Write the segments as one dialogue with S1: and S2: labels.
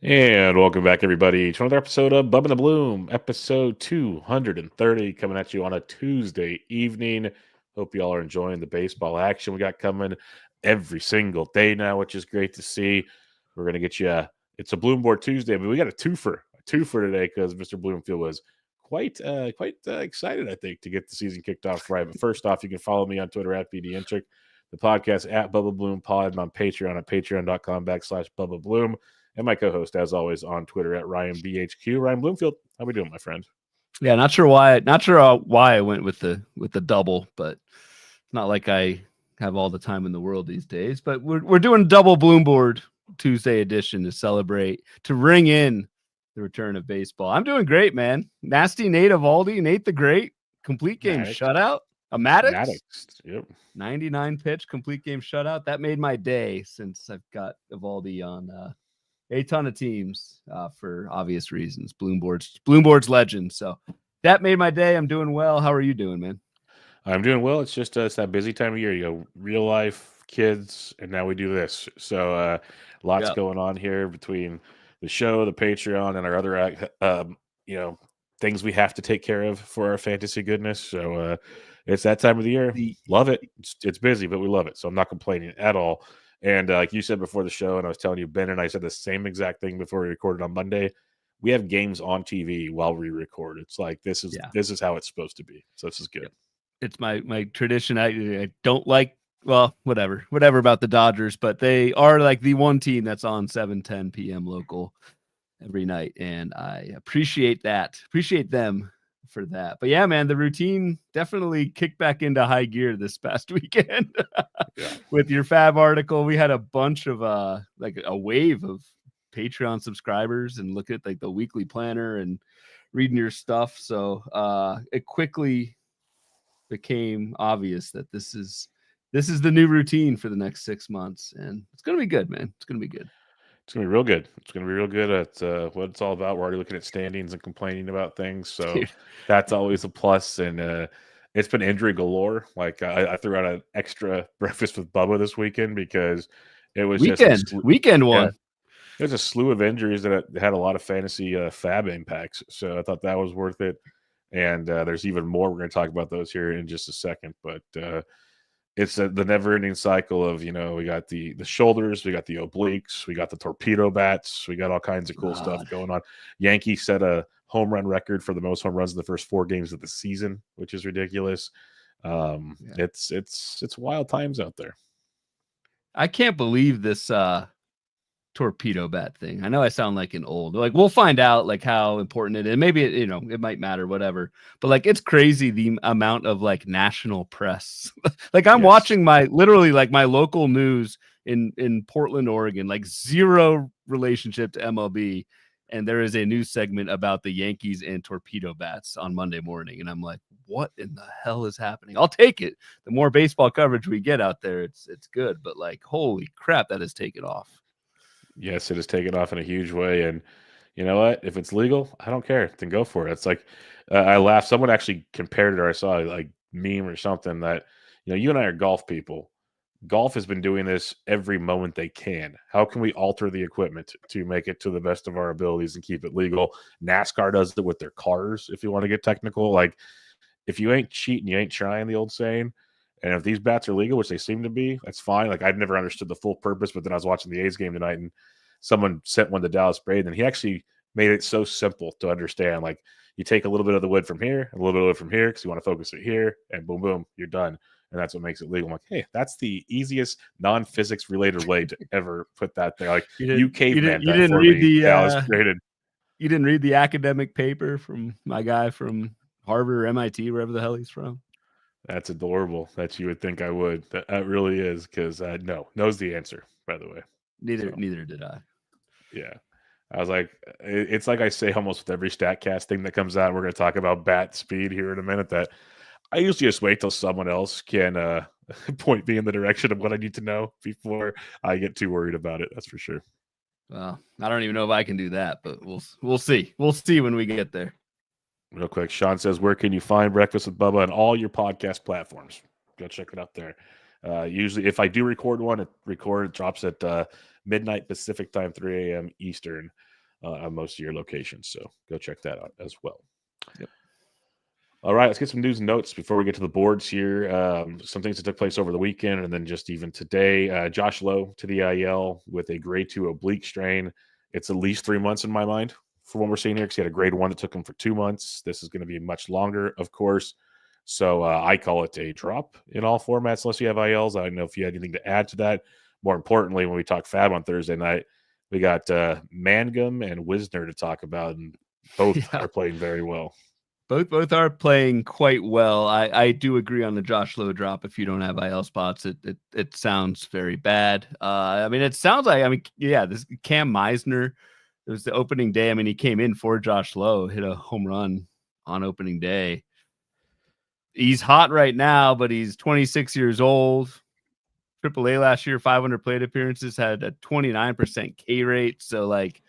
S1: And welcome back, everybody, to another episode of Bubba the Bloom, episode 230, coming at you on a Tuesday evening. Hope you all are enjoying the baseball action we got coming every single day now, which is great to see. We're going to get you, it's a Bloom Board Tuesday, but we got a twofer today because Mr. Bloomfield was quite excited, I think, to get the season kicked off right. But first off, you can follow me on Twitter at BDintric, the podcast at Bubba Bloom Pod, and on Patreon at patreon.com/Bubba Bloom. And my co-host, as always, on Twitter at RyanBHQ. Ryan Bloomfield, how we doing, my friend?
S2: Yeah, not sure why I went with the double, but it's not like I have all the time in the world these days. But we're doing double Bloomboard Tuesday edition to celebrate, to ring in the return of baseball. I'm doing great, man. Nasty Nate Eovaldi, Nate the Great, complete game shutout. A Maddox.
S1: Yep.
S2: 99 pitch complete game shutout. That made my day since I've got Eovaldi on a ton of teams for obvious reasons. Bloomboard's legend. So that made my day. I'm doing well. How are you doing, man?
S1: I'm doing well. It's just it's that busy time of year. You know, real life, kids, and now we do this. So lots going on here between the show, the Patreon, and our other things we have to take care of for our fantasy goodness. So it's that time of the year. Love it. It's busy, but we love it. So I'm not complaining at all. And like you said before the show, and I was telling you, Ben and I said the same exact thing before we recorded on Monday. We have games on TV while we record. It's like this is how it's supposed to be. So this is good.
S2: It's my tradition. I don't like, well, whatever about the Dodgers, but they are like the one team that's on 7:10 p.m. local every night, and I appreciate that. Appreciate them for that. But yeah, man, the routine definitely kicked back into high gear this past weekend. With your Fab article, we had a bunch of like a wave of Patreon subscribers and look at like the weekly planner and reading your stuff. So it quickly became obvious that this is the new routine for the next 6 months, and it's gonna be good, man. It's gonna be good.
S1: It's going to be real good. It's going to be real good at what it's all about. We're already looking at standings and complaining about things. So Dude. That's always a plus. And it's been injury galore. Like I threw out an extra breakfast with Bubba this weekend because it was
S2: weekend one. Yeah,
S1: there's a slew of injuries that had a lot of fantasy fab impacts. So I thought that was worth it. And there's even more. We're going to talk about those here in just a second. But it's the never-ending cycle of, you know, we got the shoulders, we got the obliques, we got the torpedo bats, we got all kinds of cool stuff going on. Yankees set a home run record for the most home runs in the first 4 games of the season, which is ridiculous. It's wild times out there.
S2: I can't believe this torpedo bat thing. I know I sound like an old, like we'll find out like how important it is. Maybe it might matter, whatever. But like it's crazy the amount of like national press. Like I'm watching my local news in Portland, Oregon, like zero relationship to MLB. And there is a news segment about the Yankees and torpedo bats on Monday morning. And I'm like, what in the hell is happening? I'll take it. The more baseball coverage we get out there, it's good. But like, holy crap, that has taken off.
S1: Yes, it has taken off in a huge way. And you know what? If it's legal, I don't care. Then go for it. It's like I laughed. Someone actually compared it, or I saw like meme or something that, you know, you and I are golf people. Golf has been doing this every moment they can. How can we alter the equipment to make it to the best of our abilities and keep it legal? NASCAR does it with their cars, if you want to get technical. Like, if you ain't cheating, you ain't trying, the old saying. And if these bats are legal, which they seem to be, that's fine. Like, I've never understood the full purpose, but then I was watching the A's game tonight, and someone sent one to Dallas Braden, and he actually made it so simple to understand. Like, you take a little bit of the wood from here, a little bit of wood from here, because you want to focus it here, and boom, boom, you're done. And that's what makes it legal. I'm like, hey, that's the easiest non-physics related way to ever put that there. Like, you caveman.
S2: You didn't read the Dallas Braden. You didn't read the academic paper from my guy from Harvard or MIT, wherever the hell he's from.
S1: That's adorable that you would think I would. That really is, because knows the answer, by the way.
S2: Neither did I.
S1: Yeah. I was like, it's like I say almost with every StatCast thing that comes out. We're going to talk about bat speed here in a minute, that I usually just wait till someone else can point me in the direction of what I need to know before I get too worried about it. That's for sure.
S2: Well, I don't even know if I can do that, but we'll see. We'll see when we get there.
S1: Real quick, Sean says, where can you find Breakfast with Bubba on all your podcast platforms? Go check it out there. Usually, if I do record one, it drops at midnight Pacific time, 3 a.m. Eastern. on most of your locations. So go check that out as well.
S2: Yep.
S1: All right, let's get some news and notes before we get to the boards here. Some things that took place over the weekend and then just even today. Josh Lowe to the IL with a grade 2 oblique strain. It's at least 3 months in my mind for what we're seeing here because he had a grade 1 that took him for 2 months. This is going to be much longer, of course. So I call it a drop in all formats unless you have ILs. I don't know if you had anything to add to that. More importantly, when we talk Fab on Thursday night, we got Mangum and Wisner to talk about, and both are playing very well.
S2: Both are playing quite well. I do agree on the Josh Lowe drop. If you don't have IL spots, it sounds very bad. I mean, it sounds like, this Cam Meisner, it was the opening day. I mean, he came in for Josh Lowe, hit a home run on opening day. He's hot right now, but he's 26 years old. AAA last year, 500 plate appearances, had a 29% K rate. So, like,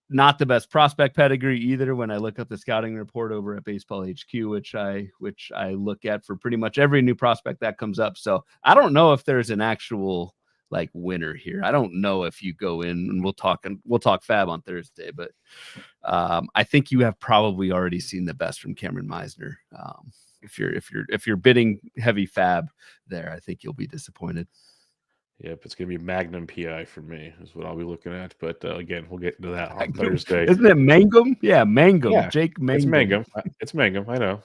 S2: not the best prospect pedigree either. When I look up the scouting report over at Baseball HQ, which I look at for pretty much every new prospect that comes up. So I don't know if there's an actual like winner here. I don't know if you go in, and we'll talk Fab on Thursday, but I think you have probably already seen the best from Cameron Meisner. If you're bidding heavy Fab there, I think you'll be disappointed.
S1: Yep, it's going to be Magnum PI for me is what I'll be looking at. But again, we'll get into that on Thursday.
S2: Isn't it Mangum? Yeah, Mangum. Yeah, Jake Mangum.
S1: It's Mangum. It's Mangum. I know.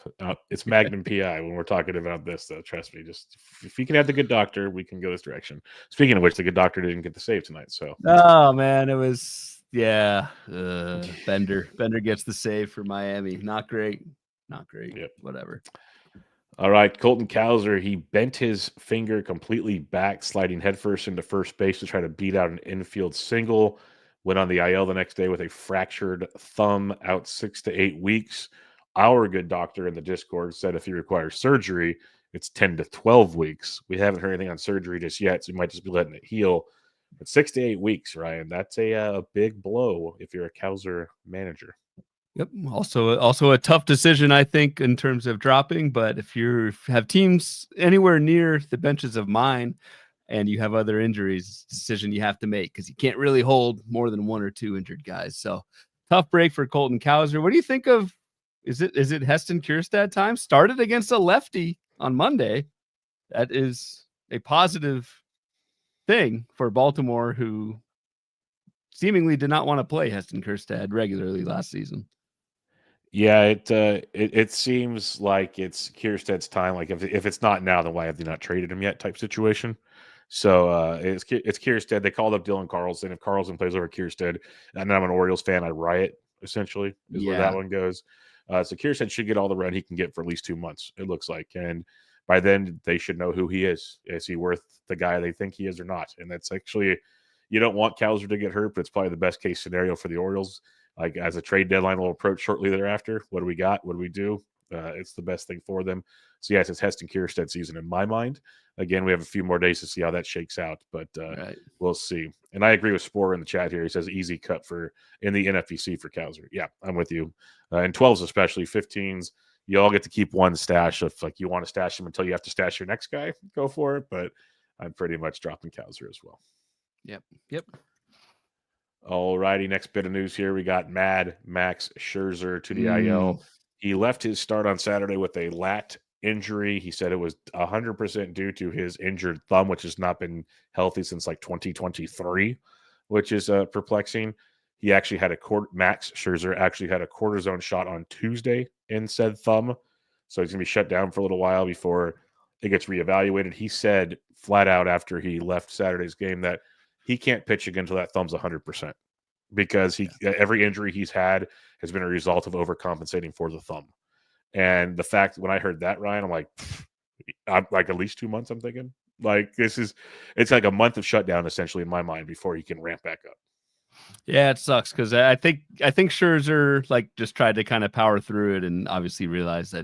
S1: It's Magnum PI when we're talking about this, though. Trust me. Just if you can have the good doctor, we can go this direction. Speaking of which, the good doctor didn't get the save tonight. So.
S2: Oh man, it was Bender. Bender gets the save for Miami. Not great. Yep. Whatever.
S1: All right, Colton Cowser, he bent his finger completely back, sliding headfirst into first base to try to beat out an infield single. Went on the IL the next day with a fractured thumb, out 6 to 8 weeks. Our good doctor in the Discord said if he requires surgery, it's 10 to 12 weeks. We haven't heard anything on surgery just yet, so we might just be letting it heal. But 6 to 8 weeks, Ryan, that's a big blow if you're a Cowser manager.
S2: Yep. Also a tough decision, I think, in terms of dropping. But if you have teams anywhere near the benches of mine and you have other injuries, decision you have to make because you can't really hold more than 1 or 2 injured guys. So tough break for Colton Cowser. What do you think of? Is it Heston Kjerstad time? Started against a lefty on Monday. That is a positive thing for Baltimore, who seemingly did not want to play Heston Kjerstad regularly last season.
S1: Yeah, it seems like it's Kjerstad's time. Like if it's not now, then why have they not traded him yet? Type situation. So it's Kjerstad. They called up Dylan Carlson. If Carlson plays over Kjerstad, and I'm an Orioles fan, I riot. Essentially, is where that one goes. So Kjerstad should get all the run he can get for at least 2 months. It looks like, and by then they should know who he is. Is he worth the guy they think he is or not? And that's actually, you don't want Cowser to get hurt, but it's probably the best case scenario for the Orioles. Like as a trade deadline will approach shortly thereafter, what do we got? What do we do? It's the best thing for them. So yes, it's Heston Kjerstad season in my mind. Again, we have a few more days to see how that shakes out, but We'll see. And I agree with Spore in the chat here. He says easy cut in the NFBC for Cowser. Yeah, I'm with you. And 12s especially, 15s, you all get to keep one stash. If like you want to stash them until you have to stash your next guy, go for it. But I'm pretty much dropping Cowser as well.
S2: Yep.
S1: All righty, next bit of news here. We got Mad Max Scherzer to the IL. He left his start on Saturday with a lat injury. He said it was 100% due to his injured thumb, which has not been healthy since like 2023, which is perplexing. He actually had Max Scherzer actually had a cortisone shot on Tuesday in said thumb. So he's going to be shut down for a little while before it gets reevaluated. He said flat out after he left Saturday's game that he can't pitch again until that thumb's 100% because every injury he's had has been a result of overcompensating for the thumb. And the fact when I heard that, Ryan, I'm like at least 2 months. I'm thinking like it's like a month of shutdown essentially in my mind before he can ramp back up.
S2: Yeah, it sucks because I think Scherzer like just tried to kind of power through it and obviously realized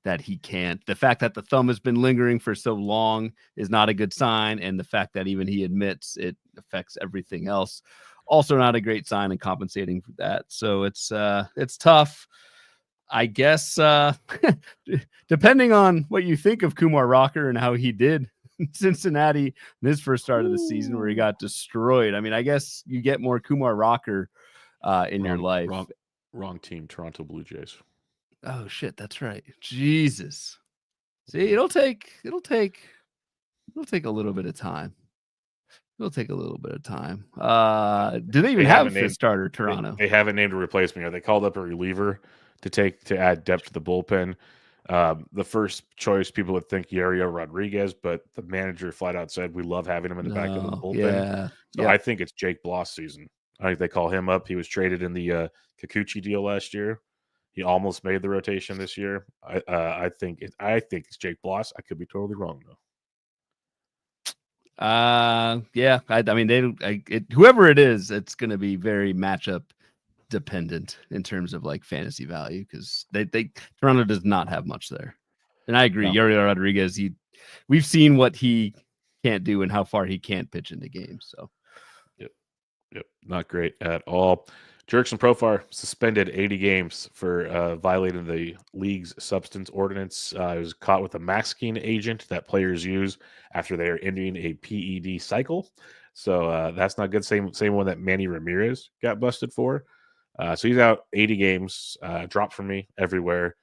S2: that he can't. The fact that the thumb has been lingering for so long is not a good sign, and the fact that even he admits it affects everything else, also not a great sign and compensating for that. So it's tough. I guess depending on what you think of Kumar Rocker and how he did Cincinnati in his first start of the season where he got destroyed. I mean, I guess you get more Kumar Rocker in your life.
S1: Wrong team, Toronto Blue Jays.
S2: Oh shit, that's right. Jesus. See, it'll take a little bit of time. It'll take a little bit of time. Do they even have a fifth starter, Toronto?
S1: They haven't named a replacement. They called up a reliever to add depth to the bullpen. The first choice people would think Yario Rodriguez, but the manager flat out said we love having him in the back end of the bullpen.
S2: Yeah.
S1: So I think it's Jake Bloss season. I think they call him up. He was traded in the Kikuchi deal last year. He almost made the rotation this year. I think it's Jake Bloss. I could be totally wrong though.
S2: Yeah. I mean, whoever it is, it's going to be very matchup dependent in terms of like fantasy value because Toronto does not have much there. And I agree, Yario Rodriguez. We've seen what he can't do and how far he can't pitch into games. So,
S1: yep, not great at all. Jurickson Profar suspended 80 games for violating the league's substance ordinance. He was caught with a masking agent that players use after they are ending a PED cycle. So that's not good. Same one that Manny Ramirez got busted for. So he's out 80 games, dropped from me everywhere,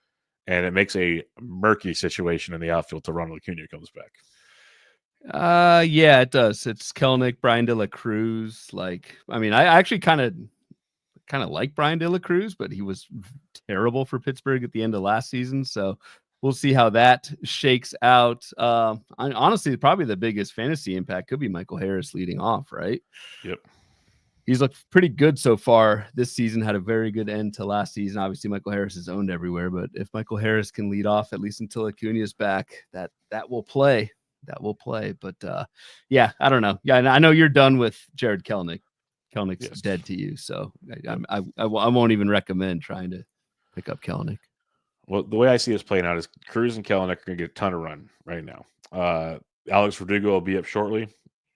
S1: and it makes a murky situation in the outfield till Ronald Acuna comes back.
S2: Yeah, it does. It's Kelenic, Brian De La Cruz. I actually kind of like Brian De La Cruz, but he was terrible for Pittsburgh at the end of last season. So we'll see how that shakes out. Honestly, probably the biggest fantasy impact could be Michael Harris leading off, right?
S1: Yep.
S2: He's looked pretty good so far this season, had a very good end to last season. Obviously, Michael Harris is owned everywhere, but if Michael Harris can lead off, at least until Acuna is back, that will play. That will play. But yeah, I don't know. Yeah, I know you're done with Jared Kelenic. Kelenick's dead to you, so I won't even recommend trying to pick up Kelenic.
S1: Well, the way I see this playing out is Cruz and Kelenic are going to get a ton of run right now. Alex Verdugo will be up shortly.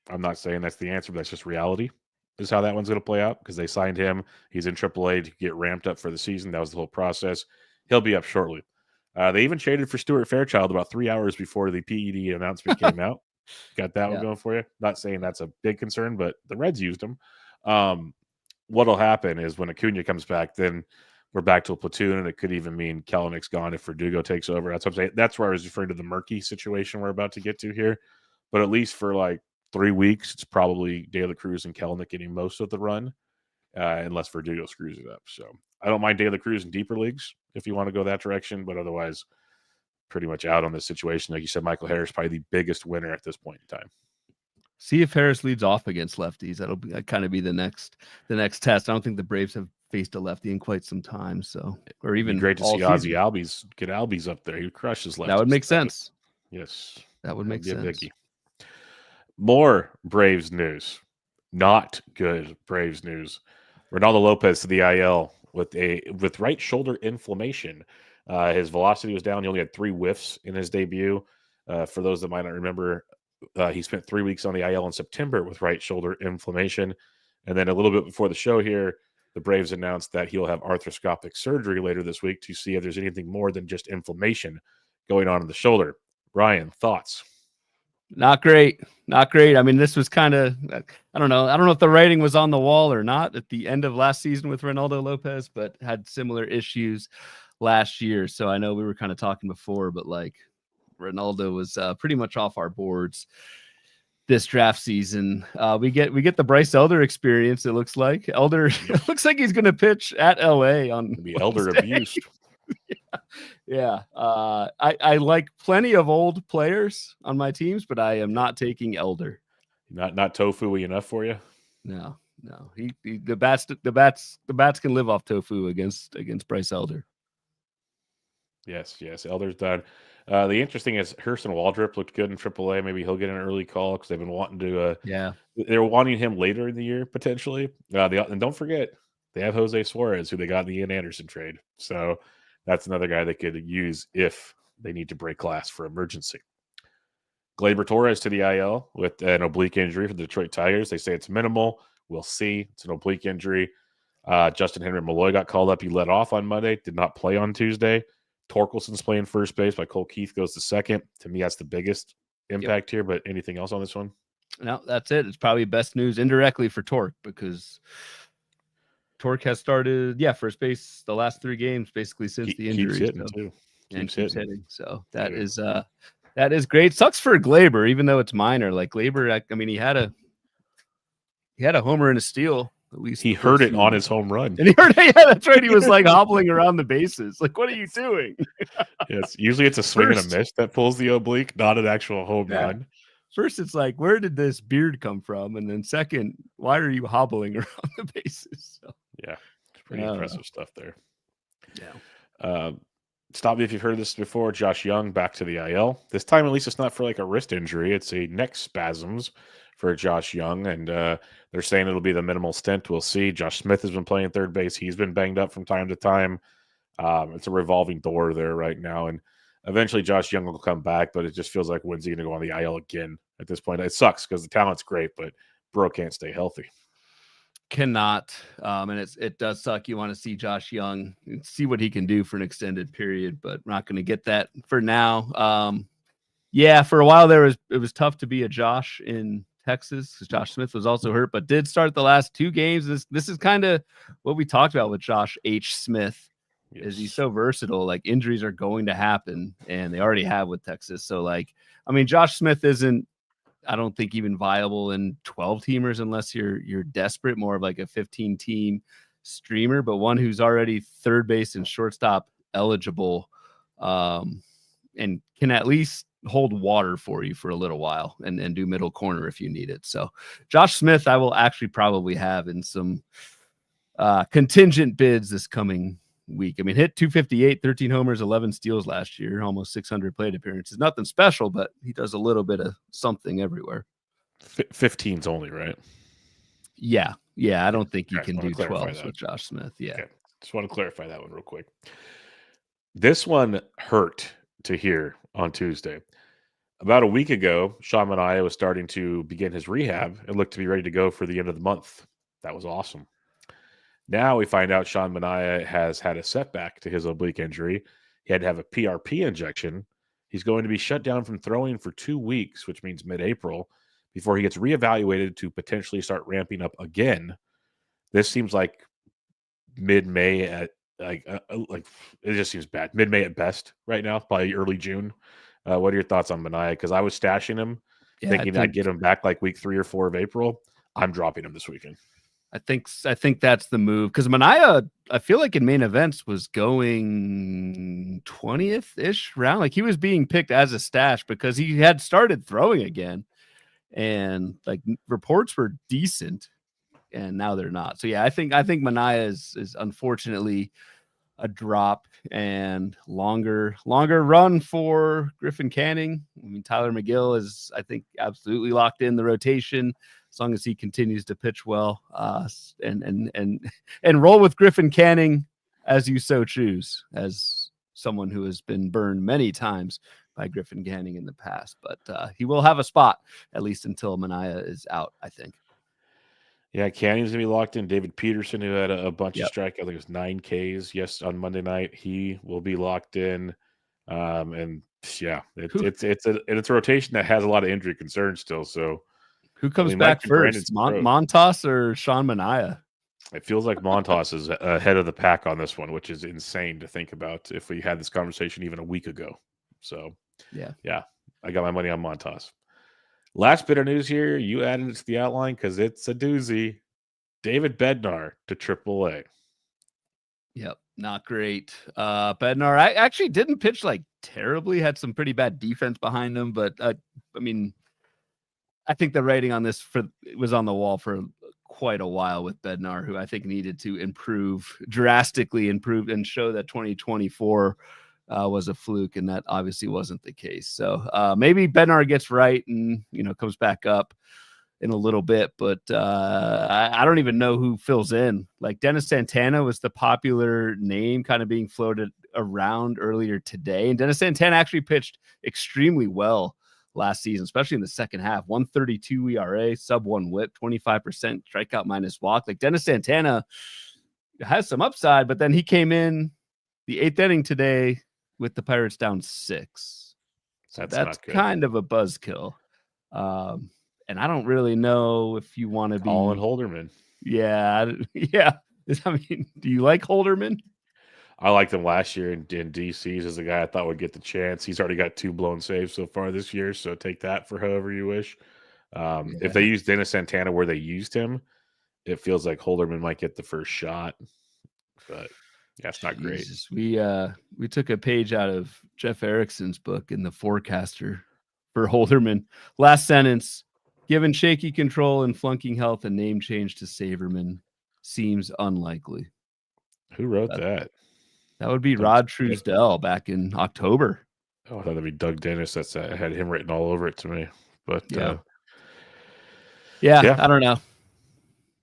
S1: I'm not saying that's the answer, but that's just reality. Is how that one's going to play out because they signed him. He's in AAA to get ramped up for the season. That was the whole process. He'll be up shortly. They even traded for Stuart Fairchild about 3 hours before the PED announcement came out. Got that one going for you. Not saying that's a big concern, but the Reds used him. What'll happen is when Acuna comes back, then we're back to a platoon, and it could even mean Kelenic's gone if Verdugo takes over. That's what I'm saying. That's where I was referring to the murky situation we're about to get to here. But at least for like 3 weeks, it's probably De La Cruz and Kelenic getting most of the run, unless Verdugo screws it up. So I don't mind De La Cruz in deeper leagues if you want to go that direction, but otherwise, pretty much out on this situation. Like you said, Michael Harris probably the biggest winner at this point in time.
S2: See if Harris leads off against lefties. That'll kind of be the next test. I don't think the Braves have faced a lefty in quite some time. So, or even
S1: great to see Ozzy Albies get Albies up there. He crushes lefties.
S2: That would make sense.
S1: Yes,
S2: that would make sense.
S1: More Braves news. Not good Braves news. Ronaldo Lopez to the IL with right shoulder inflammation. His velocity was down. He only had 3 whiffs in his debut. For those that might not remember, he spent 3 weeks on the IL in September with right shoulder inflammation. And then a little bit before the show here, the Braves announced that he'll have arthroscopic surgery later this week to see if there's anything more than just inflammation going on in the shoulder. Ryan, thoughts?
S2: Not great. Not great. I mean, this was kind of, I don't know. I don't know if the writing was on the wall or not at the end of last season with Ronaldo Lopez, but had similar issues last year. So I know we were kind of talking before, but like Ronaldo was pretty much off our boards this draft season. We get the Bryce Elder experience. It looks like Elder looks like he's going to pitch at LA on
S1: the Elder abuse.
S2: Yeah. I like plenty of old players on my teams, but I am not taking Elder.
S1: Not Tofu enough for you?
S2: No. The bats can live off Tofu against Bryce Elder.
S1: Yes. Elder's done. The interesting is Hurston Waldrop looked good in AAA. Maybe he'll get an early call because they've been wanting to. They're wanting him later in the year potentially. And don't forget they have Jose Suarez, who they got in the Ian Anderson trade. So that's another guy they could use if they need to break glass for emergency. Gleyber Torres to the IL with an oblique injury for the Detroit Tigers. They say it's minimal. We'll see. It's an oblique injury. Justin Henry Malloy got called up. He led off on Monday, did not play on Tuesday. Torkelson's playing first base. By Cole Keith goes to second. To me, that's the biggest impact here. But anything else on this one?
S2: No, that's it. It's probably best news indirectly for Tork because Torque has started, first base the last 3 games basically since the
S1: Keeps
S2: injury.
S1: hitting
S2: So,
S1: too.
S2: and
S1: Keeps
S2: keeps
S1: hitting.
S2: hitting. So
S1: Yeah.
S2: that is great. Sucks for Glaber, even though it's minor. Like Glaber, I mean, he had a homer and a steal at least
S1: He
S2: the
S1: heard
S2: first
S1: it
S2: few.
S1: on his home run.
S2: And he heard it. Yeah, that's right. He was like hobbling around the bases. Like, what are you doing?
S1: Yes, usually it's a swing and a
S2: First,
S1: miss that pulls the oblique, not an actual home
S2: yeah.
S1: run.
S2: First, it's like, where did this beard come from? And then second, why are you hobbling around the bases? So,
S1: Yeah, it's pretty impressive stuff there.
S2: yeah.
S1: Stop me if you've heard this before. Josh Young back to the IL. This time, at least, it's not for like a wrist injury. It's a neck spasms for Josh Young, and they're saying it'll be the minimal stint. We'll see. Josh Smith has been playing third base. He's been banged up from time to time. It's a revolving door there right now, and eventually Josh Young will come back, but it just feels like when's he going to go on the IL again at this point? It sucks because the talent's great, but bro can't stay healthy.
S2: Cannot, and it does suck. You want to see Josh Young, see what he can do for an extended period, but we're not going to get that for now. Yeah, for a while there it was tough to be a Josh in Texas because Josh Smith was also hurt, but did start the last 2 games. This is kind of what we talked about with Josh H. Smith.
S1: Yes.
S2: Is he's so versatile? Like injuries are going to happen, and they already have with Texas. So like, I mean, Josh Smith isn't, I don't think, even viable in 12 teamers unless you're desperate, more of like a 15 team streamer, but one who's already third base and shortstop eligible, and can at least hold water for you for a little while and do middle corner if you need it. So Josh Smith, I will actually probably have in some contingent bids this coming week. I mean, hit 258, 13 homers, 11 steals last year, almost 600 plate appearances. Nothing special, but he does a little bit of something everywhere.
S1: 15's only, right?
S2: Yeah. I don't think you
S1: Okay,
S2: can
S1: I wanna
S2: do
S1: clarify
S2: 12s
S1: that.
S2: with Josh Smith. Yeah.
S1: Okay. Just want to clarify that one real quick. This one hurt to hear on Tuesday. About a week ago, Sean Manaea was starting to begin his rehab and looked to be ready to go for the end of the month. That was awesome. Now we find out Sean Manaea has had a setback to his oblique injury. He had to have a PRP injection. He's going to be shut down from throwing for 2 weeks, which means mid-April, before he gets reevaluated to potentially start ramping up again. This seems like mid-May at like it just seems bad. Mid-May at best right now, probably early June. What are your thoughts on Manaea? Because I was stashing him, thinking I'd get him back like week 3 or 4 of April. I'm dropping him this weekend.
S2: I think that's the move because Manaea, I feel like in main events was going 20th ish round. Like he was being picked as a stash because he had started throwing again, and like reports were decent, and now they're not. So yeah, I think Manaea is unfortunately a drop and longer run for Griffin Canning. I mean, Tyler McGill is, I think, absolutely locked in the rotation as long as he continues to pitch well, and roll with Griffin Canning as you so choose, as someone who has been burned many times by Griffin Canning in the past. But he will have a spot at least until Manaea is out, I think.
S1: Yeah, Canning's gonna be locked in. David Peterson, who had a bunch of
S2: Yep.
S1: strikeouts, I think it was 9 Ks on Monday night. He will be locked in. And yeah, it's a rotation that has a lot of injury concerns still. So
S2: Who comes
S1: we might
S2: back
S1: get Brandon
S2: first,
S1: Stroh.
S2: Montas or Sean Manaea?
S1: It feels like Montas is ahead of the pack on this one, which is insane to think about if we had this conversation even a week ago. So yeah, I got my money on Montas. Last bit of news here, you added it to the outline because it's a doozy. David Bednar to AAA.
S2: Yep, not great. Bednar, I actually didn't pitch like terribly, had some pretty bad defense behind him, but I mean, I think the rating on this was on the wall for quite a while with Bednar, who I think needed to drastically improve, and show that 2024 was a fluke, and that obviously wasn't the case. So maybe Bednar gets right and comes back up in a little bit, but I don't even know who fills in. Like Dennis Santana was the popular name kind of being floated around earlier today, and Dennis Santana actually pitched extremely well last season, especially in the second half. 1.32 ERA, sub 1 WHIP, 25% strikeout minus walk. Like Dennis Santana has some upside, but then he came in the 8th inning today with the Pirates down 6. So that's kind of a buzzkill. And I don't really know if you want to be
S1: Colin Holderman.
S2: Yeah. I mean, do you like Holderman?
S1: I liked him last year in DCs as a guy I thought would get the chance. He's already got 2 blown saves so far this year, so take that for however you wish. If they
S2: Yeah.
S1: use Dennis Santana where they used him, it feels like Holderman might get the first shot, but yeah, it's not great.
S2: Jesus, we took a page out of Jeff Erickson's book in the forecaster for Holderman. Last sentence: given shaky control and flunking health, a name change to Saberman seems unlikely.
S1: Who wrote
S2: That,
S1: that?
S2: that would be
S1: Doug,
S2: Rod
S1: Doug,
S2: Truesdell back in October.
S1: oh, I thought that'd be Doug Dennis. That's had him written all over it to me. But
S2: Yeah, yeah.
S1: yeah,
S2: I don't know.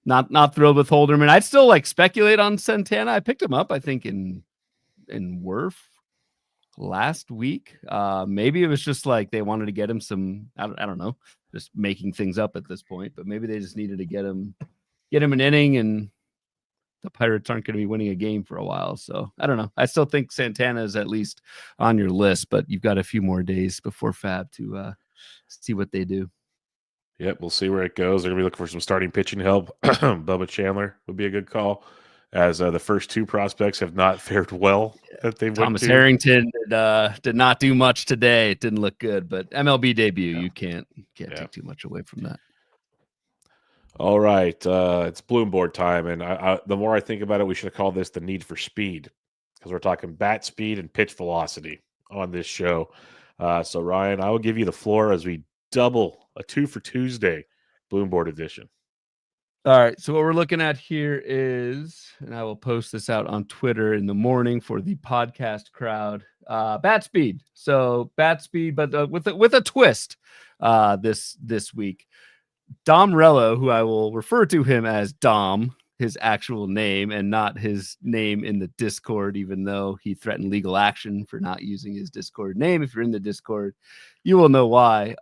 S2: Not thrilled with Holderman. I'd still like speculate on Santana. I picked him up, I think, in Werf last week. Maybe it was just like they wanted to get him some. I don't know, just making things up at this point. But maybe they just needed to get him an inning, and the Pirates aren't going to be winning a game for a while. So I don't know. I still think Santana is at least on your list, but you've got a few more days before Fab to see what they do.
S1: yep. We'll see where it goes. They're gonna be looking for some starting pitching help. Bubba Chandler would be a good call, as the first 2 prospects have not fared well that they went
S2: Thomas
S1: to.
S2: Harrington did not do much today. It didn't look good, but MLB debut,
S1: Yeah.
S2: you can't
S1: Yeah.
S2: take too much away from that.
S1: All right, it's Bloom board time, and the more I think about it, we should have called this the need for speed, because we're talking bat speed and pitch velocity on this show. So Ryan, I will give you the floor as we double a 2 for Tuesday Bloom board edition.
S2: All right. So what we're looking at here is, and I will post this out on Twitter in the morning for the podcast crowd. Bat speed. So bat speed, but with a twist. This week, Dom Rello, who I will refer to him as Dom, his actual name, and not his name in the Discord, even though he threatened legal action for not using his Discord name. If you're in the Discord, you will know why.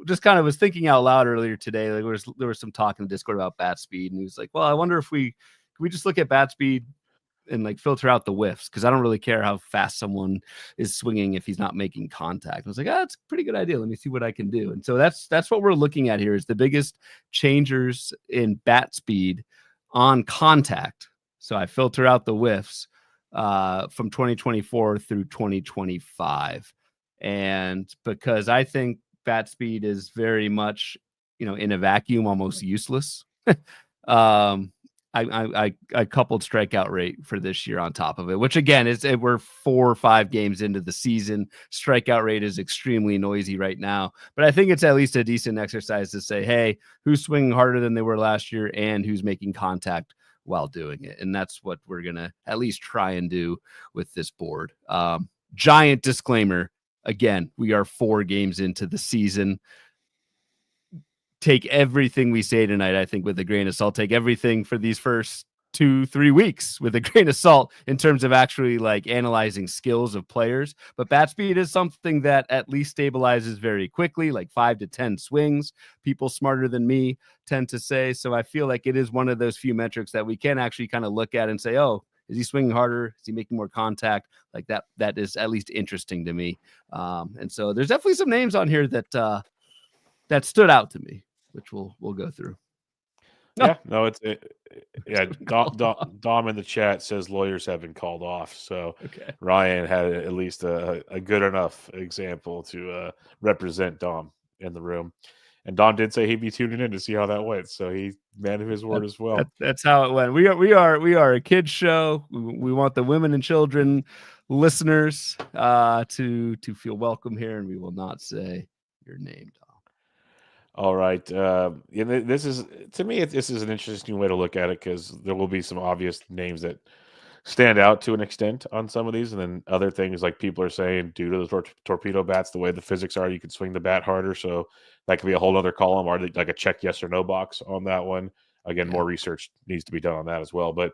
S2: Just kind of was thinking out loud earlier today. Like there was some talk in the Discord about bat speed, and he was like, "Well, I wonder if can we just look at bat speed and like filter out the whiffs, because I don't really care how fast someone is swinging if he's not making contact." I was like, that's a pretty good idea. Let me see what I can do. And so that's what we're looking at here is the biggest changers in bat speed on contact. So I filter out the whiffs from 2024 through 2025. And because I think bat speed is very much, in a vacuum, almost useless. I coupled strikeout rate for this year on top of it, which again we're 4 or 5 games into the season. Strikeout rate is extremely noisy right now, but I think it's at least a decent exercise to say, hey, who's swinging harder than they were last year and who's making contact while doing it. And that's what we're going to at least try and do with this board. Giant disclaimer. Again, we are 4 games into the season. Take everything we say tonight, I think, with a grain of salt. Take everything for these first 2-3 weeks with a grain of salt in terms of actually like analyzing skills of players. But bat speed is something that at least stabilizes very quickly, like 5 to 10 swings. People smarter than me tend to say. So I feel like it is one of those few metrics that we can actually kind of look at and say, oh, is he swinging harder? Is he making more contact? Like that is at least interesting to me. And so there's definitely some names on here that stood out to me, which we'll go through.
S1: Yeah, no, yeah. Dom in the chat says lawyers have been called off, so
S2: Okay.
S1: Ryan had at least a good enough example to represent Dom in the room, and Dom did say he'd be tuning in to see how that went, so he man of his word as well.
S2: That's how it went. We are a kids show. We want the women and children listeners to feel welcome here, and we will not say your name, Dom.
S1: All right. This is, to me, this is an interesting way to look at it, because there will be some obvious names that stand out to an extent on some of these, and then other things like people are saying due to the torpedo bats, the way the physics are, you can swing the bat harder. So that could be a whole other column, or like a check yes or no box on that one. Again, more research needs to be done on that as well. But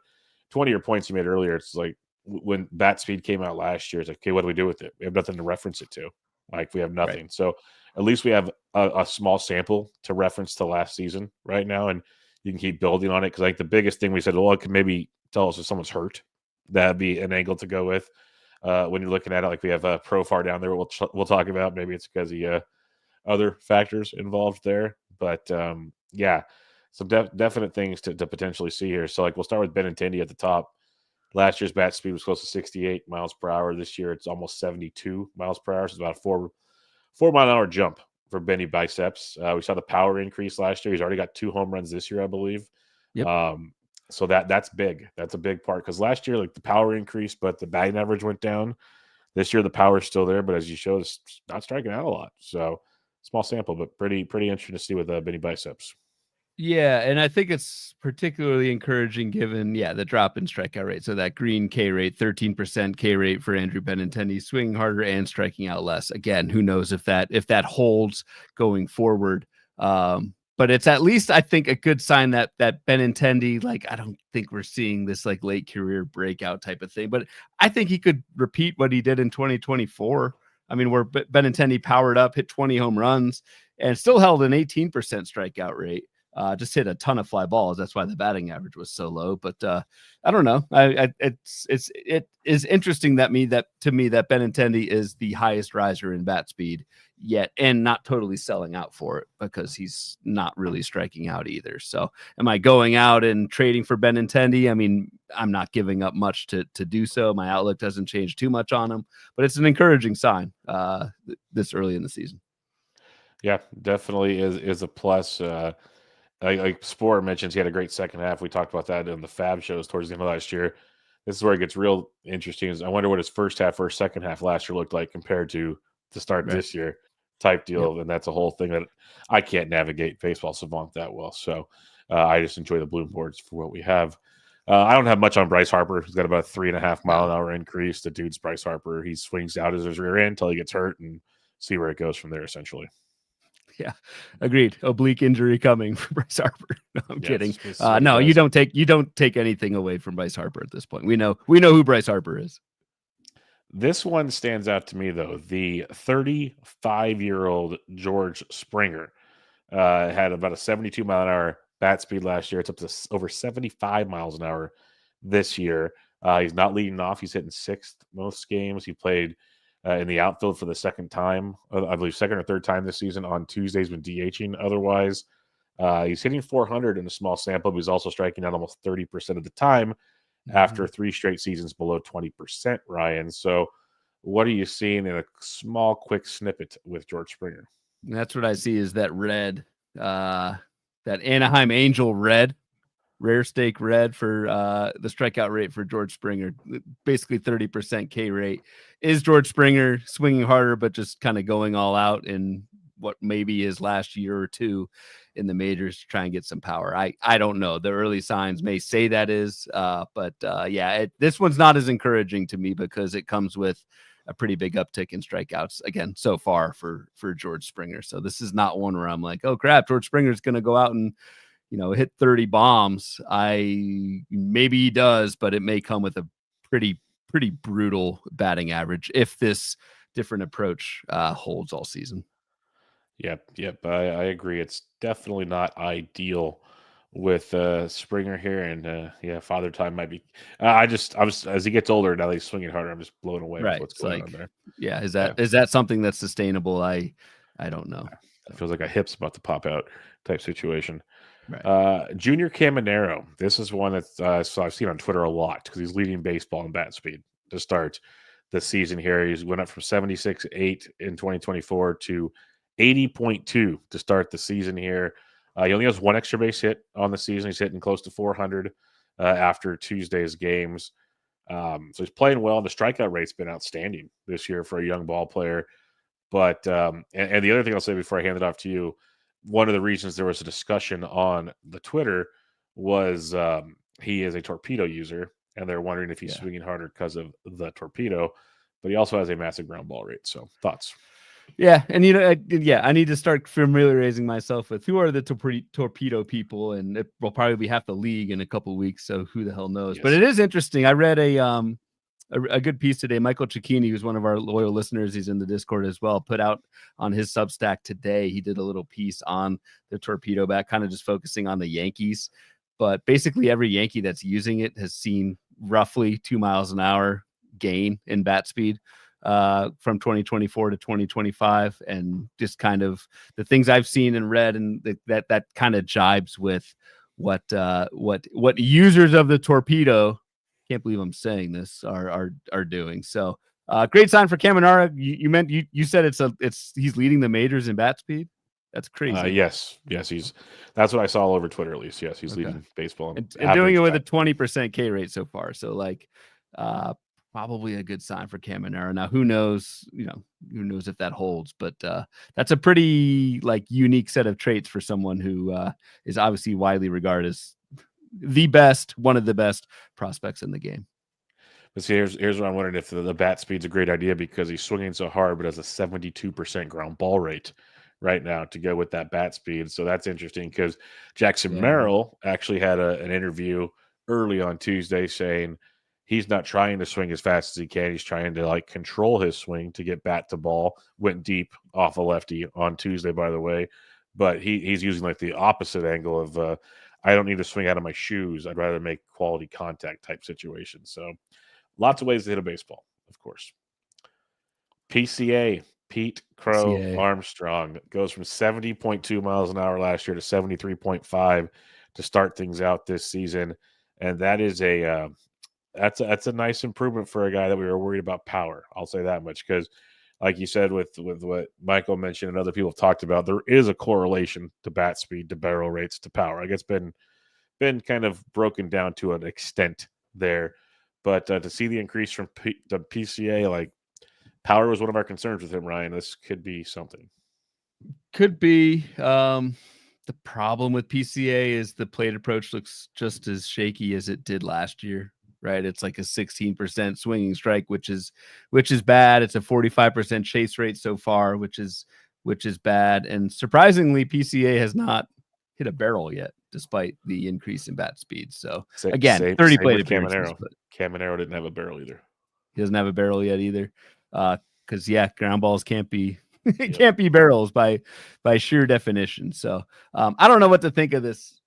S1: 20 of your points you made earlier, it's like when bat speed came out last year, it's like, okay, what do we do with it? We have nothing to reference it to. Like, we have nothing. Right. So at least we have a small sample to reference to last season right now, and you can keep building on it. Because like the biggest thing we said, well, it can maybe tell us if someone's hurt. That'd be an angle to go with when you're looking at it. Like we have a Profar down there. We'll talk about. Maybe it's because of other factors involved there. But yeah, some definite things to potentially see here. So, like, we'll start with Benintendi at the top. Last year's bat speed was close to 68 miles per hour. This year, it's almost 72 miles per hour. So it's about a 4 mile an hour jump for Benny Biceps. We saw the power increase last year. He's already got 2 home runs this year, I believe.
S2: Yep.
S1: So that's big. That's a big part because last year, like, the power increased, but the batting average went down. This year, the power is still there, but as you showed, it's not striking out a lot. So small sample, but pretty interesting to see with Benny Biceps.
S2: Yeah, and I think it's particularly encouraging given, the drop in strikeout rate. So that green K rate, 13% K rate for Andrew Benintendi, swinging harder and striking out less. Again, who knows if that holds going forward. But it's at least, I think, a good sign that Benintendi, like, I don't think we're seeing this like late career breakout type of thing, but I think he could repeat what he did in 2024. I mean, where Benintendi powered up, hit 20 home runs, and still held an 18% strikeout rate. Just hit a ton of fly balls. That's why the batting average was so low. But I don't know. It is interesting to me that Benintendi is the highest riser in bat speed yet, and not totally selling out for it because he's not really striking out either. So, am I going out and trading for Benintendi? I mean, I'm not giving up much to do so. My outlook doesn't change too much on him, but it's an encouraging sign this early in the season.
S1: Yeah, definitely is a plus. Like Spore mentions, he had a great second half. We talked about that in the Fab shows towards the end of last year. This is where it gets real interesting. Is I wonder what his first half or second half last year looked like compared to the start this year type deal.
S2: Yep.
S1: And that's a whole thing that I can't navigate Baseball Savant that well. So I just enjoy the bloom boards for what we have. I don't have much on Bryce Harper. He's got about a 3.5 mile an hour increase. The dude's Bryce Harper. He swings out his rear end until he gets hurt and see where it goes from there, essentially.
S2: Yeah, agreed. Oblique injury coming for Bryce Harper. No, I'm kidding. No, you don't take anything away from Bryce Harper at this point. We know who Bryce Harper is.
S1: This one stands out to me, though. The 35-year-old George Springer had about a 72 mile an hour bat speed last year. It's up to over 75 miles an hour this year. He's not leading off. He's hitting 6th most games. He played in the outfield for the second time, I believe second or third time this season on Tuesdays when DHing otherwise. He's hitting 400 in a small sample, but he's also striking out almost 30% of the time after 3 straight seasons below 20%, Ryan. So what are you seeing in a small, quick snippet with George Springer?
S2: That's what I see is that red, that Anaheim Angel red, rare steak red for the strikeout rate for George Springer, basically 30% K rate. Is George Springer swinging harder, but just kind of going all out in what maybe his last year or two in the majors to try and get some power? I don't know. The early signs may say that is, but this one's not as encouraging to me because it comes with a pretty big uptick in strikeouts again so far for George Springer. So this is not one where I'm like, oh crap, George Springer's going to go out and hit 30 bombs. Maybe he does, but it may come with a pretty brutal batting average if this different approach holds all season.
S1: Yep. I agree. It's definitely not ideal with Springer here, and Father Time might be. I was as he gets older now, he's swinging harder. I'm just blown away with what's going on there.
S2: Yeah, is that something that's sustainable? I don't know.
S1: It feels like a hip's about to pop out type situation.
S2: Right.
S1: Junior Caminero. This is one that so I've seen on Twitter a lot because he's leading baseball in bat speed to start the season here. He's went up from 76.8 in 2024 to 80.2 to start the season here. He only has 1 extra base hit on the season. He's hitting close to 400 after Tuesday's games. So he's playing well. The strikeout rate's been outstanding this year for a young ball player. But and the other thing I'll say before I hand it off to you, one of the reasons there was a discussion on the Twitter was he is a torpedo user, and they're wondering if he's swinging harder because of the torpedo. But he also has a massive ground ball rate. So thoughts?
S2: Yeah, and I need to start familiarizing myself with who are the torpedo people, and it will probably be half the league in a couple of weeks. So who the hell knows? Yes. But it is interesting. I read a good piece today. Michael Cicchini, who's one of our loyal listeners, he's in the Discord as well, put out on his Substack today. He did a little piece on the torpedo bat, kind of just focusing on the Yankees. But basically every Yankee that's using it has seen roughly 2 miles an hour gain in bat speed from 2024 to 2025, and just kind of the things I've seen and read, and that kind of jibes with what users of the torpedo, can't believe I'm saying this, are doing. So great sign for Caminara. You said he's leading the majors in bat speed. That's crazy.
S1: Yes, that's what I saw all over Twitter, at least. Yes, he's
S2: Okay.
S1: leading baseball
S2: and doing it with a 20% K rate so far. So like, probably a good sign for Caminara. Now, who knows if that holds, but that's a pretty like unique set of traits for someone who is obviously widely regarded as one of the best prospects in the game.
S1: But see, here's what I'm wondering, if the bat speed's a great idea because he's swinging so hard, but has a 72% ground ball rate right now to go with that bat speed. So that's interesting because Jackson Merrill actually had an interview early on Tuesday saying he's not trying to swing as fast as he can. He's trying to like control his swing to get bat to ball. Went deep off a lefty on Tuesday, by the way. But he's using like the opposite angle of I don't need to swing out of my shoes. I'd rather make quality contact type situation. So lots of ways to hit a baseball, of course. PCA, Pete Crow Armstrong, goes from 70.2 miles an hour last year to 73.5 to start things out this season. And that is that's a nice improvement for a guy that we were worried about power. I'll say that much because, like you said, with what Michael mentioned and other people have talked about, there is a correlation to bat speed, to barrel rates, to power. Like it's been kind of broken down to an extent there. But to see the increase from the PCA, like power was one of our concerns with him, Ryan. This could be something.
S2: Could be. The problem with PCA is the plate approach looks just as shaky as it did last year, right? It's like a 16% swinging strike, which is bad. It's a 45% chase rate so far, which is bad. And surprisingly, PCA has not hit a barrel yet, despite the increase in bat speed. So again, 30 plate appearances.
S1: But Caminero didn't have a barrel either.
S2: He doesn't have a barrel yet either. Because ground balls can't be can't be barrels by sheer definition. So I don't know what to think of this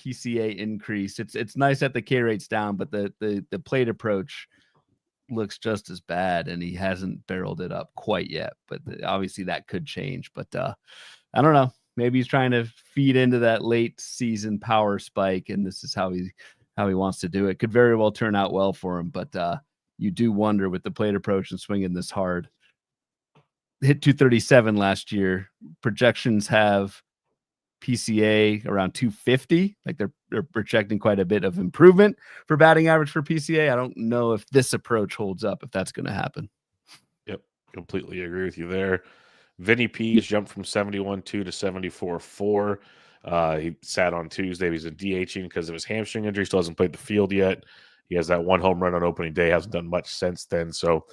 S2: PCA increase. It's nice that the K rate's down, but the plate approach looks just as bad, and he hasn't barreled it up quite yet. But obviously that could change. But I don't know. Maybe he's trying to feed into that late season power spike, and this is how he wants to do it. Could very well turn out well for him, but you do wonder with the plate approach and swinging this hard. Hit 237 last year. Projections have PCA around 250. Like they're projecting quite a bit of improvement for batting average for PCA. I don't know if this approach holds up, if that's going to happen.
S1: Yep, completely agree with you there. Vinny P's jumped from 71.2 to 74.4. He sat on Tuesday. He's a DHing because of his hamstring injury. Still hasn't played the field yet. He has that one home run on opening day. Hasn't done much since then. So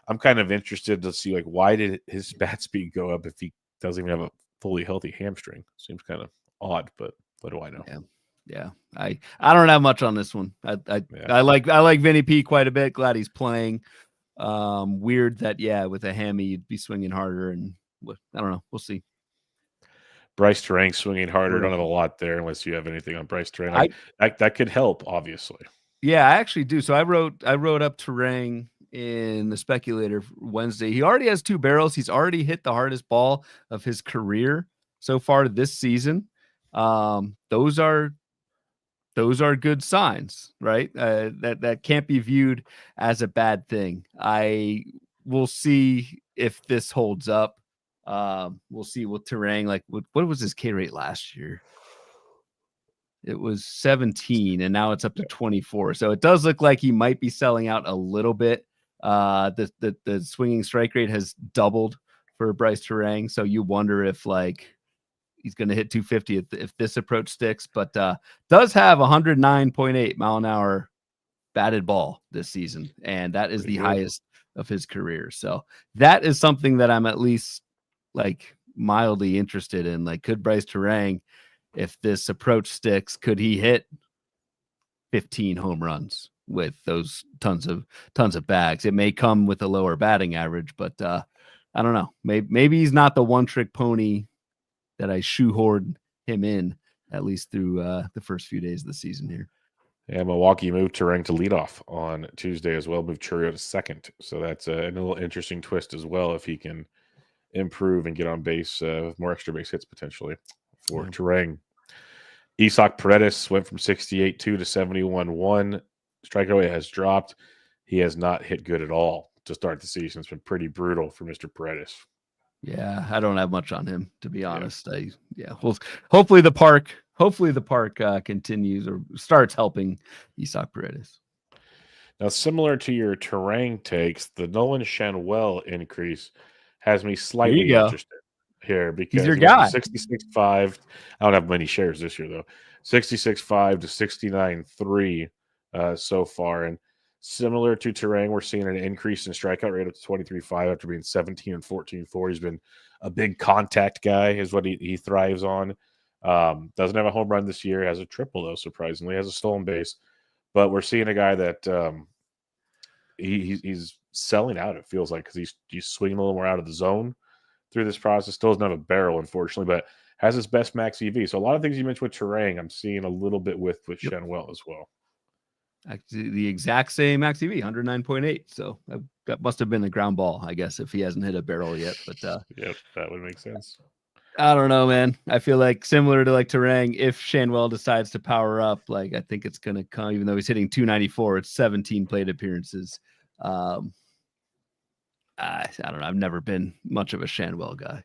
S1: I'm kind of interested to see, like, why did his bat speed go up if he doesn't even have a fully healthy hamstring? Seems kind of odd, but what do I know?
S2: Yeah. I don't have much on this one. I like Vinny P quite a bit. Glad he's playing. Weird that with a hammy you'd be swinging harder, and I don't know. We'll see.
S1: Bryce Terang swinging harder. Don't have a lot there unless you have anything on Bryce Terang. That could help, obviously.
S2: Yeah, I actually do. So I wrote up Terang in the Speculator Wednesday. He already has 2 barrels. He's already hit the hardest ball of his career so far this season. Those are good signs, right? That can't be viewed as a bad thing. I will see if this holds up. We'll see with Terang. Like, what was his K rate last year? It was 17, and now it's up to 24. So it does look like he might be selling out a little bit. The swinging strike rate has doubled for Bryce Terang. So you wonder if he's going to hit 250 if this approach sticks, but does have 109.8 mile an hour batted ball this season. And that is the highest of his career. So that is something that I'm at least mildly interested in. Like, could Bryce Terang, if this approach sticks, could he hit 15 home runs with those tons of bags? It may come with a lower batting average, but I don't know. Maybe he's not the one trick pony that I shoehorned him in, at least through the first few days of the season here.
S1: And Milwaukee moved Turang to leadoff on Tuesday as well, moved Churio to second. So that's a little interesting twist as well if he can improve and get on base with more extra base hits potentially for Turang. Isak Paredes went from 68-2 to 71-1. Strikeout rate has dropped. He has not hit good at all to start the season. It's been pretty brutal for Mr. Paredes.
S2: Yeah, I don't have much on him, to be honest. Well, hopefully the park continues or starts helping Isak Paredes.
S1: Now, similar to your Turang takes, the Nolan Schanuel increase has me slightly interested here because
S2: he's your
S1: he went
S2: guy.
S1: from 66.5. I don't have many shares this year, though. 66.5 to 69.3 so far. And similar to Turang, we're seeing an increase in strikeout rate up to 23.5 after being 17 and 14.4. He's been a big contact guy, is what he thrives on. Doesn't have a home run this year, has a triple, though, surprisingly, has a stolen base. But we're seeing a guy that he's selling out, it feels like, because he's swinging a little more out of the zone through this process. Still doesn't have a barrel, unfortunately, but has his best max EV. So a lot of things you mentioned with Turang, I'm seeing a little bit with Schanuel as well.
S2: Actually, the exact same max EV, 109.8. So that must have been a ground ball, I guess, if he hasn't hit a barrel yet. But
S1: yep, that would make sense.
S2: I don't know, man. I feel like similar to like Turang, if Schanuel decides to power up, like I think it's going to come, even though he's hitting 294, it's 17 plate appearances. I don't know. I've never been much of a Schanuel guy.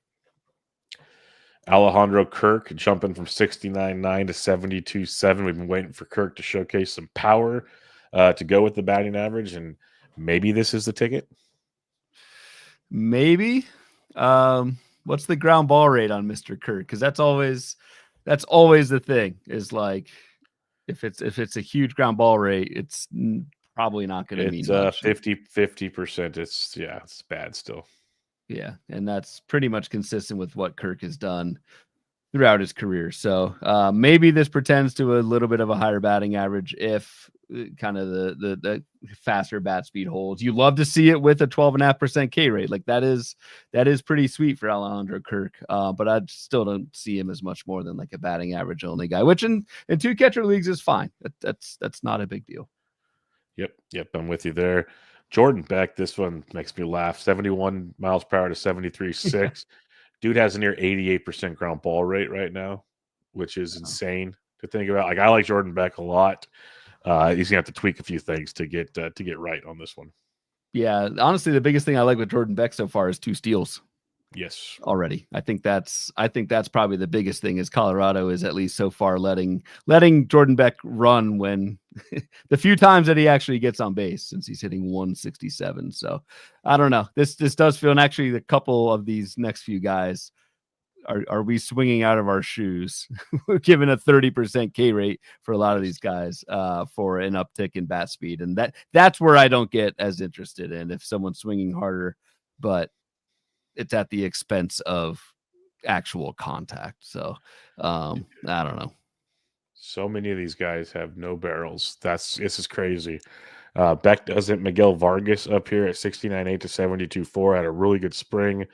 S1: Alejandro Kirk jumping from 69.9 to 72.7. We've been waiting for Kirk to showcase some power to go with the batting average, and maybe this is the ticket.
S2: Maybe. What's the ground ball rate on Mr. Kirk? Because that's always the thing. Is like if it's a huge ground ball rate, it's probably not going to mean much.
S1: 50%. It's bad still.
S2: Yeah, and that's pretty much consistent with what Kirk has done throughout his career. So maybe this pretends to a little bit of a higher batting average if kind of the faster bat speed holds. You love to see it with a 12.5% K rate. Like that is pretty sweet for Alejandro Kirk. But I still don't see him as much more than like a batting average only guy, which in two catcher leagues is fine. That's not a big deal.
S1: Yep, I'm with you there. Jordan Beck, this one makes me laugh. 71 miles per hour to 73.6. Dude has a near 88% ground ball rate right now, which is insane to think about. Like I like Jordan Beck a lot. He's gonna have to tweak a few things to get right on this one.
S2: Yeah, honestly, the biggest thing I like with Jordan Beck so far is 2 steals.
S1: Yes,
S2: already. I think that's probably the biggest thing is Colorado is at least so far letting Jordan Beck run when the few times that he actually gets on base since he's hitting 167. So I don't know. This does feel, and actually a couple of these next few guys are we swinging out of our shoes? We're given a 30% K rate for a lot of these guys for an uptick in bat speed, and that's where I don't get as interested in if someone's swinging harder, but it's at the expense of actual contact. So I don't know.
S1: So many of these guys have no barrels. This is crazy. Beck doesn't. Miguel Vargas up here at 69.8 to 72.4 had a really good spring.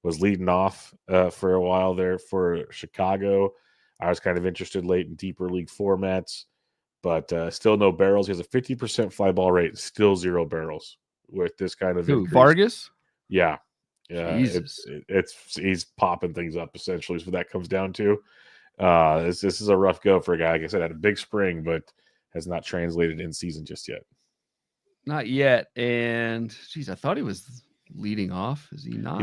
S1: Was leading off for a while there for Chicago. I was kind of interested late in deeper league formats, but still no barrels. He has a 50% fly ball rate, still 0 barrels with this kind of increase.
S2: Vargas?
S1: Yeah.
S2: Jesus.
S1: He's popping things up essentially is what that comes down to. This is a rough go for a guy. Like I said, had a big spring, but has not translated in season just yet.
S2: Not yet. And geez, I thought he was leading off. Is he not?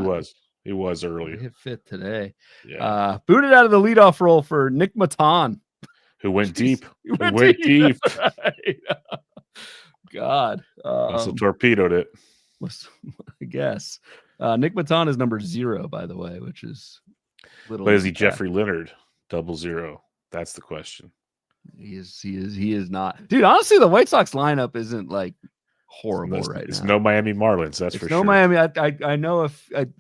S1: He was early.
S2: He hit 5th today.
S1: Yeah.
S2: Booted out of the leadoff role for Nick Matan.
S1: Who went deep.
S2: Who went deep. Right. God.
S1: Also torpedoed it.
S2: I guess. Nick Matan is number 0, by the way, which is
S1: little. But is he Jeffrey Leonard? 00. That's the question.
S2: He is not. Dude, honestly, the White Sox lineup isn't like horrible right now.
S1: It's no Miami Marlins, that's for sure.
S2: No Miami. I know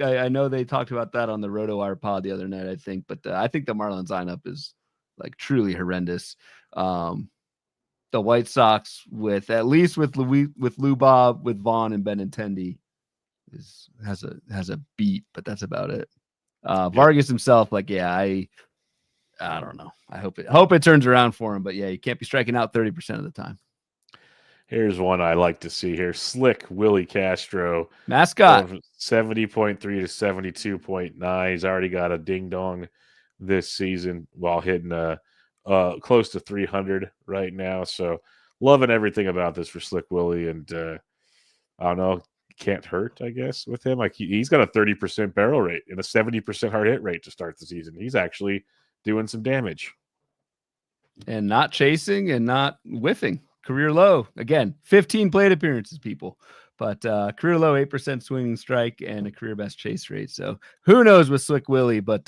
S2: I know they talked about that on the RotoWire pod the other night, I think, but I think the Marlins lineup is like truly horrendous. The White Sox with Lou Bob, with Vaughn and Benintendi has a beat, but that's about it. Vargas himself, like, yeah, I don't know. I hope it turns around for him. But yeah, you can't be striking out 30% of the time.
S1: Here's one I like to see here. Slick Willie Castro.
S2: Mascot.
S1: Going from 70.3 to 72.9. He's already got a ding dong this season while hitting close to 300 right now. So loving everything about this for Slick Willie. And I don't know, can't hurt, I guess, with him. Like he's got a 30% barrel rate and a 70% hard hit rate to start the season. He's actually doing some damage.
S2: And not chasing and not whiffing. Career low. Again, 15 plate appearances, people. But career low, 8% swinging strike and a career best chase rate. So who knows with Slick Willie, but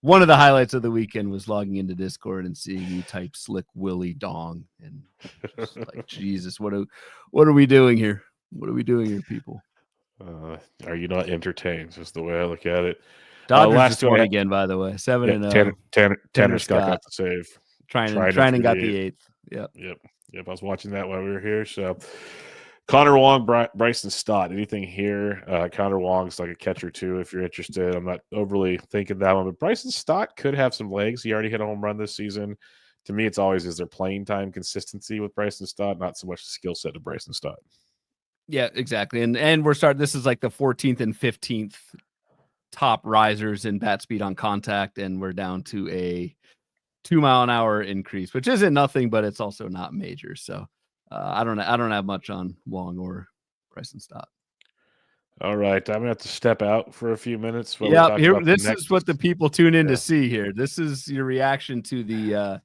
S2: one of the highlights of the weekend was logging into Discord and seeing you type Slick Willie dong. And just like, Jesus, what are we doing here? What are we doing here, people?
S1: Are you not entertained? Just the way I look at it.
S2: Dodgers
S1: last
S2: just
S1: two
S2: won again, by the way. 7-0.
S1: Tanner Scott got the save.
S2: Trying and got the eighth. Yep.
S1: I was watching that while we were here. So Connor Wong, Bryson Stott. Anything here? Connor Wong's like a catcher too. If you're interested, I'm not overly thinking that one, but Bryson Stott could have some legs. He already hit a home run this season. To me, it's always is there playing time consistency with Bryson Stott, not so much the skill set of Bryson Stott.
S2: Yeah, exactly. And we're starting. This is like the 14th and 15th top risers in bat speed on contact, and we're down to a 2-mile-an-hour increase, which isn't nothing, but it's also not major. So I don't have much on Wong or Bryson Stott.
S1: All right, I'm gonna have to step out for a few minutes.
S2: Yeah, this is what the people tune in to see here. This is your reaction to the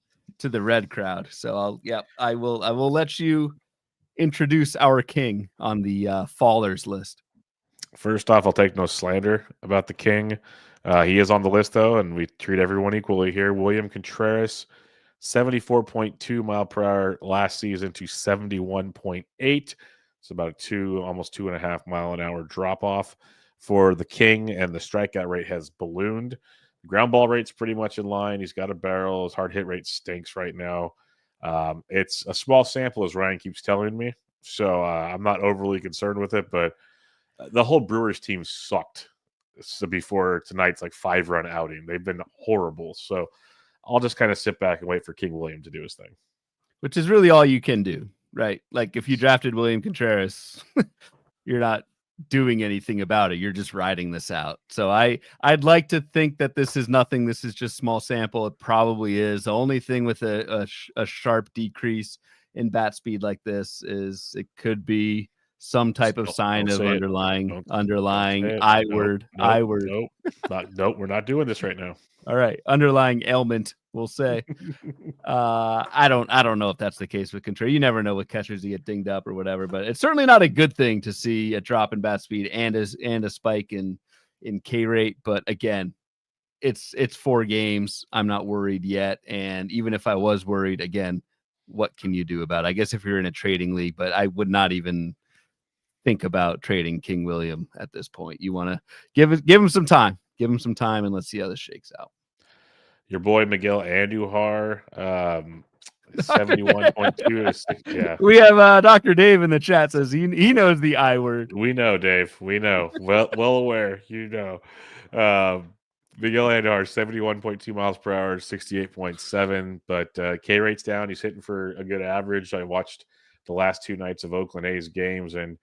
S2: red crowd. So I will let you introduce our king on the fallers list.
S1: First off, I'll take no slander about the king. He is on the list, though, and we treat everyone equally here. William Contreras, 74.2 mile per hour last season to 71.8. It's about almost 2.5 mile an hour drop off for the king, and the strikeout rate has ballooned. The ground ball rate's pretty much in line. He's got a barrel. His hard hit rate stinks right now. It's a small sample, as Ryan keeps telling me, so I'm not overly concerned with it, but the whole Brewers team sucked. So before tonight's 5-run outing, they've been horrible. So I'll just kind of sit back and wait for King William to do his thing.
S2: Which is really all you can do, right? Like if you drafted William Contreras, you're not doing anything about it. You're just riding this out. So I'd like to think that this is nothing. This is just small sample. It probably is. The only thing with a sharp decrease in bat speed like this is it could be some type of sign of underlying I word.
S1: Nope, we're not doing this right now.
S2: All right, underlying ailment, we'll say. I don't know if that's the case with Contreras. You never know with catchers to get dinged up or whatever, but it's certainly not a good thing to see a drop in bat speed and a spike in K rate. But again, it's 4 games. I'm not worried yet, and even if I was worried, again, what can you do about it? I guess if you're in a trading league, but I would not even think about trading King William at this point. You want to give him some time. Give him some time, and let's see how this shakes out.
S1: Your boy Miguel Andujar, 71.2. Yeah,
S2: we have Dr. Dave in the chat says he knows the I word.
S1: We know, Dave. We know. well aware. Miguel Andujar, 71.2 miles per hour, 68.7. But K rate's down. He's hitting for a good average. I watched the last 2 nights of Oakland A's games and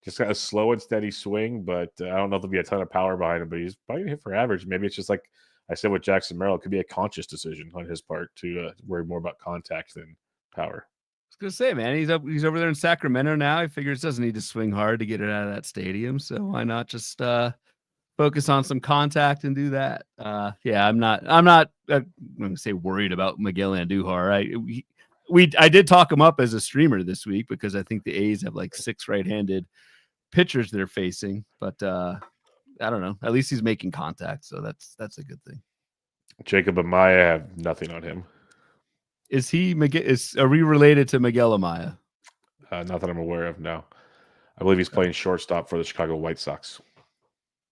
S1: just got a slow and steady swing, but I don't know if there'll be a ton of power behind him, but he's probably going to hit for average. Maybe it's just like I said with Jackson Merrill, it could be a conscious decision on his part to worry more about contact than power.
S2: I was going to say, man, he's over there in Sacramento now. He figures doesn't need to swing hard to get it out of that stadium. So why not just focus on some contact and do that? Yeah, I'm not going to say worried about Miguel Andujar. I did talk him up as a streamer this week because I think the A's have 6 right-handed pitchers they're facing, but I don't know. At least he's making contact, so that's a good thing.
S1: Jacob Amaya, I have nothing on him.
S2: Are we related to Miguel Amaya?
S1: Not that I'm aware of. No, I believe he's playing shortstop for the Chicago White Sox.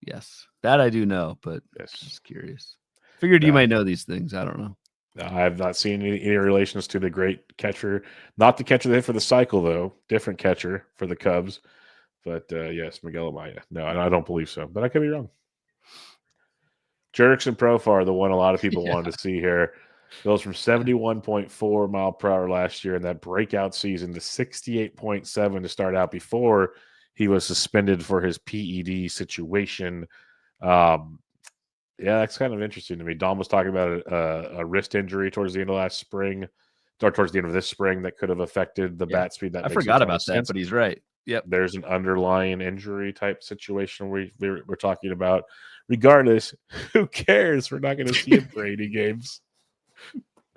S2: Yes, that I do know, but
S1: yes,
S2: just curious. Figured you might know these things. I don't know.
S1: I have not seen any relations to the great catcher. Not the catcher they hit for the cycle, though. Different catcher for the Cubs. But yes, Miguel Amaya. No, I don't believe so, but I could be wrong. Jurickson Profar, the one a lot of people
S2: Yeah.
S1: wanted to see here, goes from 71.4 mile per hour last year in that breakout season to 68.7 to start out before he was suspended for his PED situation. Um, yeah, that's kind of interesting to me. Dom was talking about a wrist injury towards the end of last spring, or towards the end of this spring, that could have affected the
S2: Yeah.
S1: bat speed. That
S2: I
S1: makes a
S2: forgot
S1: ton of
S2: about that,
S1: sense.
S2: but he's right. Yep.
S1: There's an underlying injury type situation we're talking about. Regardless, who cares? We're not going to see him for 80 games.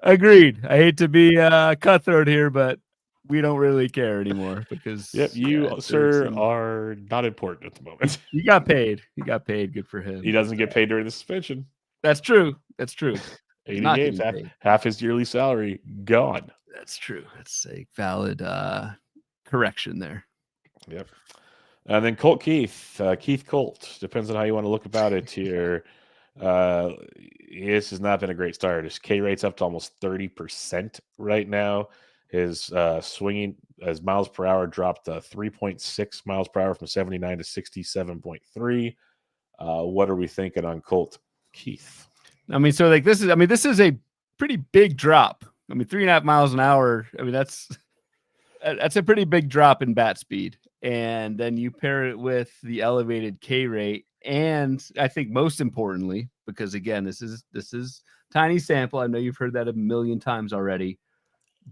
S2: Agreed. I hate to be cutthroat here, but we don't really care anymore because
S1: Yep, you, sir, are not important at the moment.
S2: he got paid. He got paid. Good for him.
S1: He doesn't get paid during the suspension.
S2: That's true. That's true.
S1: 80
S2: Not
S1: games,
S2: getting paid.
S1: half his yearly salary gone.
S2: That's true. That's a valid correction there.
S1: Yep. And then Colt Keith, Keith Colt, depends on how you want to look about it here. This has not been a great start. His K rate's up to almost 30% right now. His swinging, as miles per hour dropped 3.6 miles per hour from 79 to 67.3. What are we thinking on Colt Keith?
S2: I mean, so like this is a pretty big drop. I mean, 3.5 miles an hour. I mean, that's a pretty big drop in bat speed. And then you pair it with the elevated K rate. And I think most importantly, because again, this is tiny sample. I know you've heard that a million times already.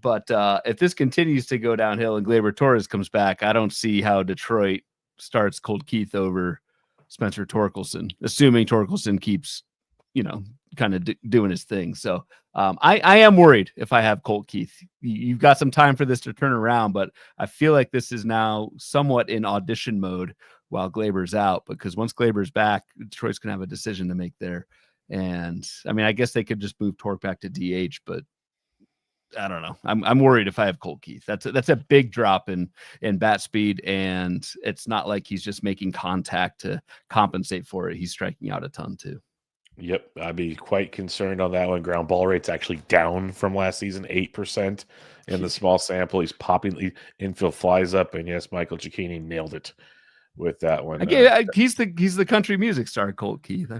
S2: But if this continues to go downhill and Gleyber Torres comes back, I don't see how Detroit starts Colt Keith over Spencer Torkelson, assuming Torkelson keeps, kind of doing his thing. So I am worried if I have Colt Keith. You've got some time for this to turn around, but I feel like this is now somewhat in audition mode while Gleyber's out, because once Gleyber's back, Detroit's going to have a decision to make there. And I mean, I guess they could just move Torque back to DH, but I don't know. I'm worried if I have Colt Keith. That's a big drop in bat speed, and it's not like he's just making contact to compensate for it. He's striking out a ton too.
S1: Yep, I'd be quite concerned on that one. Ground ball rate's actually down from last season, 8% in the small sample. He's popping, infield flies up, and yes, Michael Cicchini nailed it with that one.
S2: Again, he's the country music star, Colt Keith.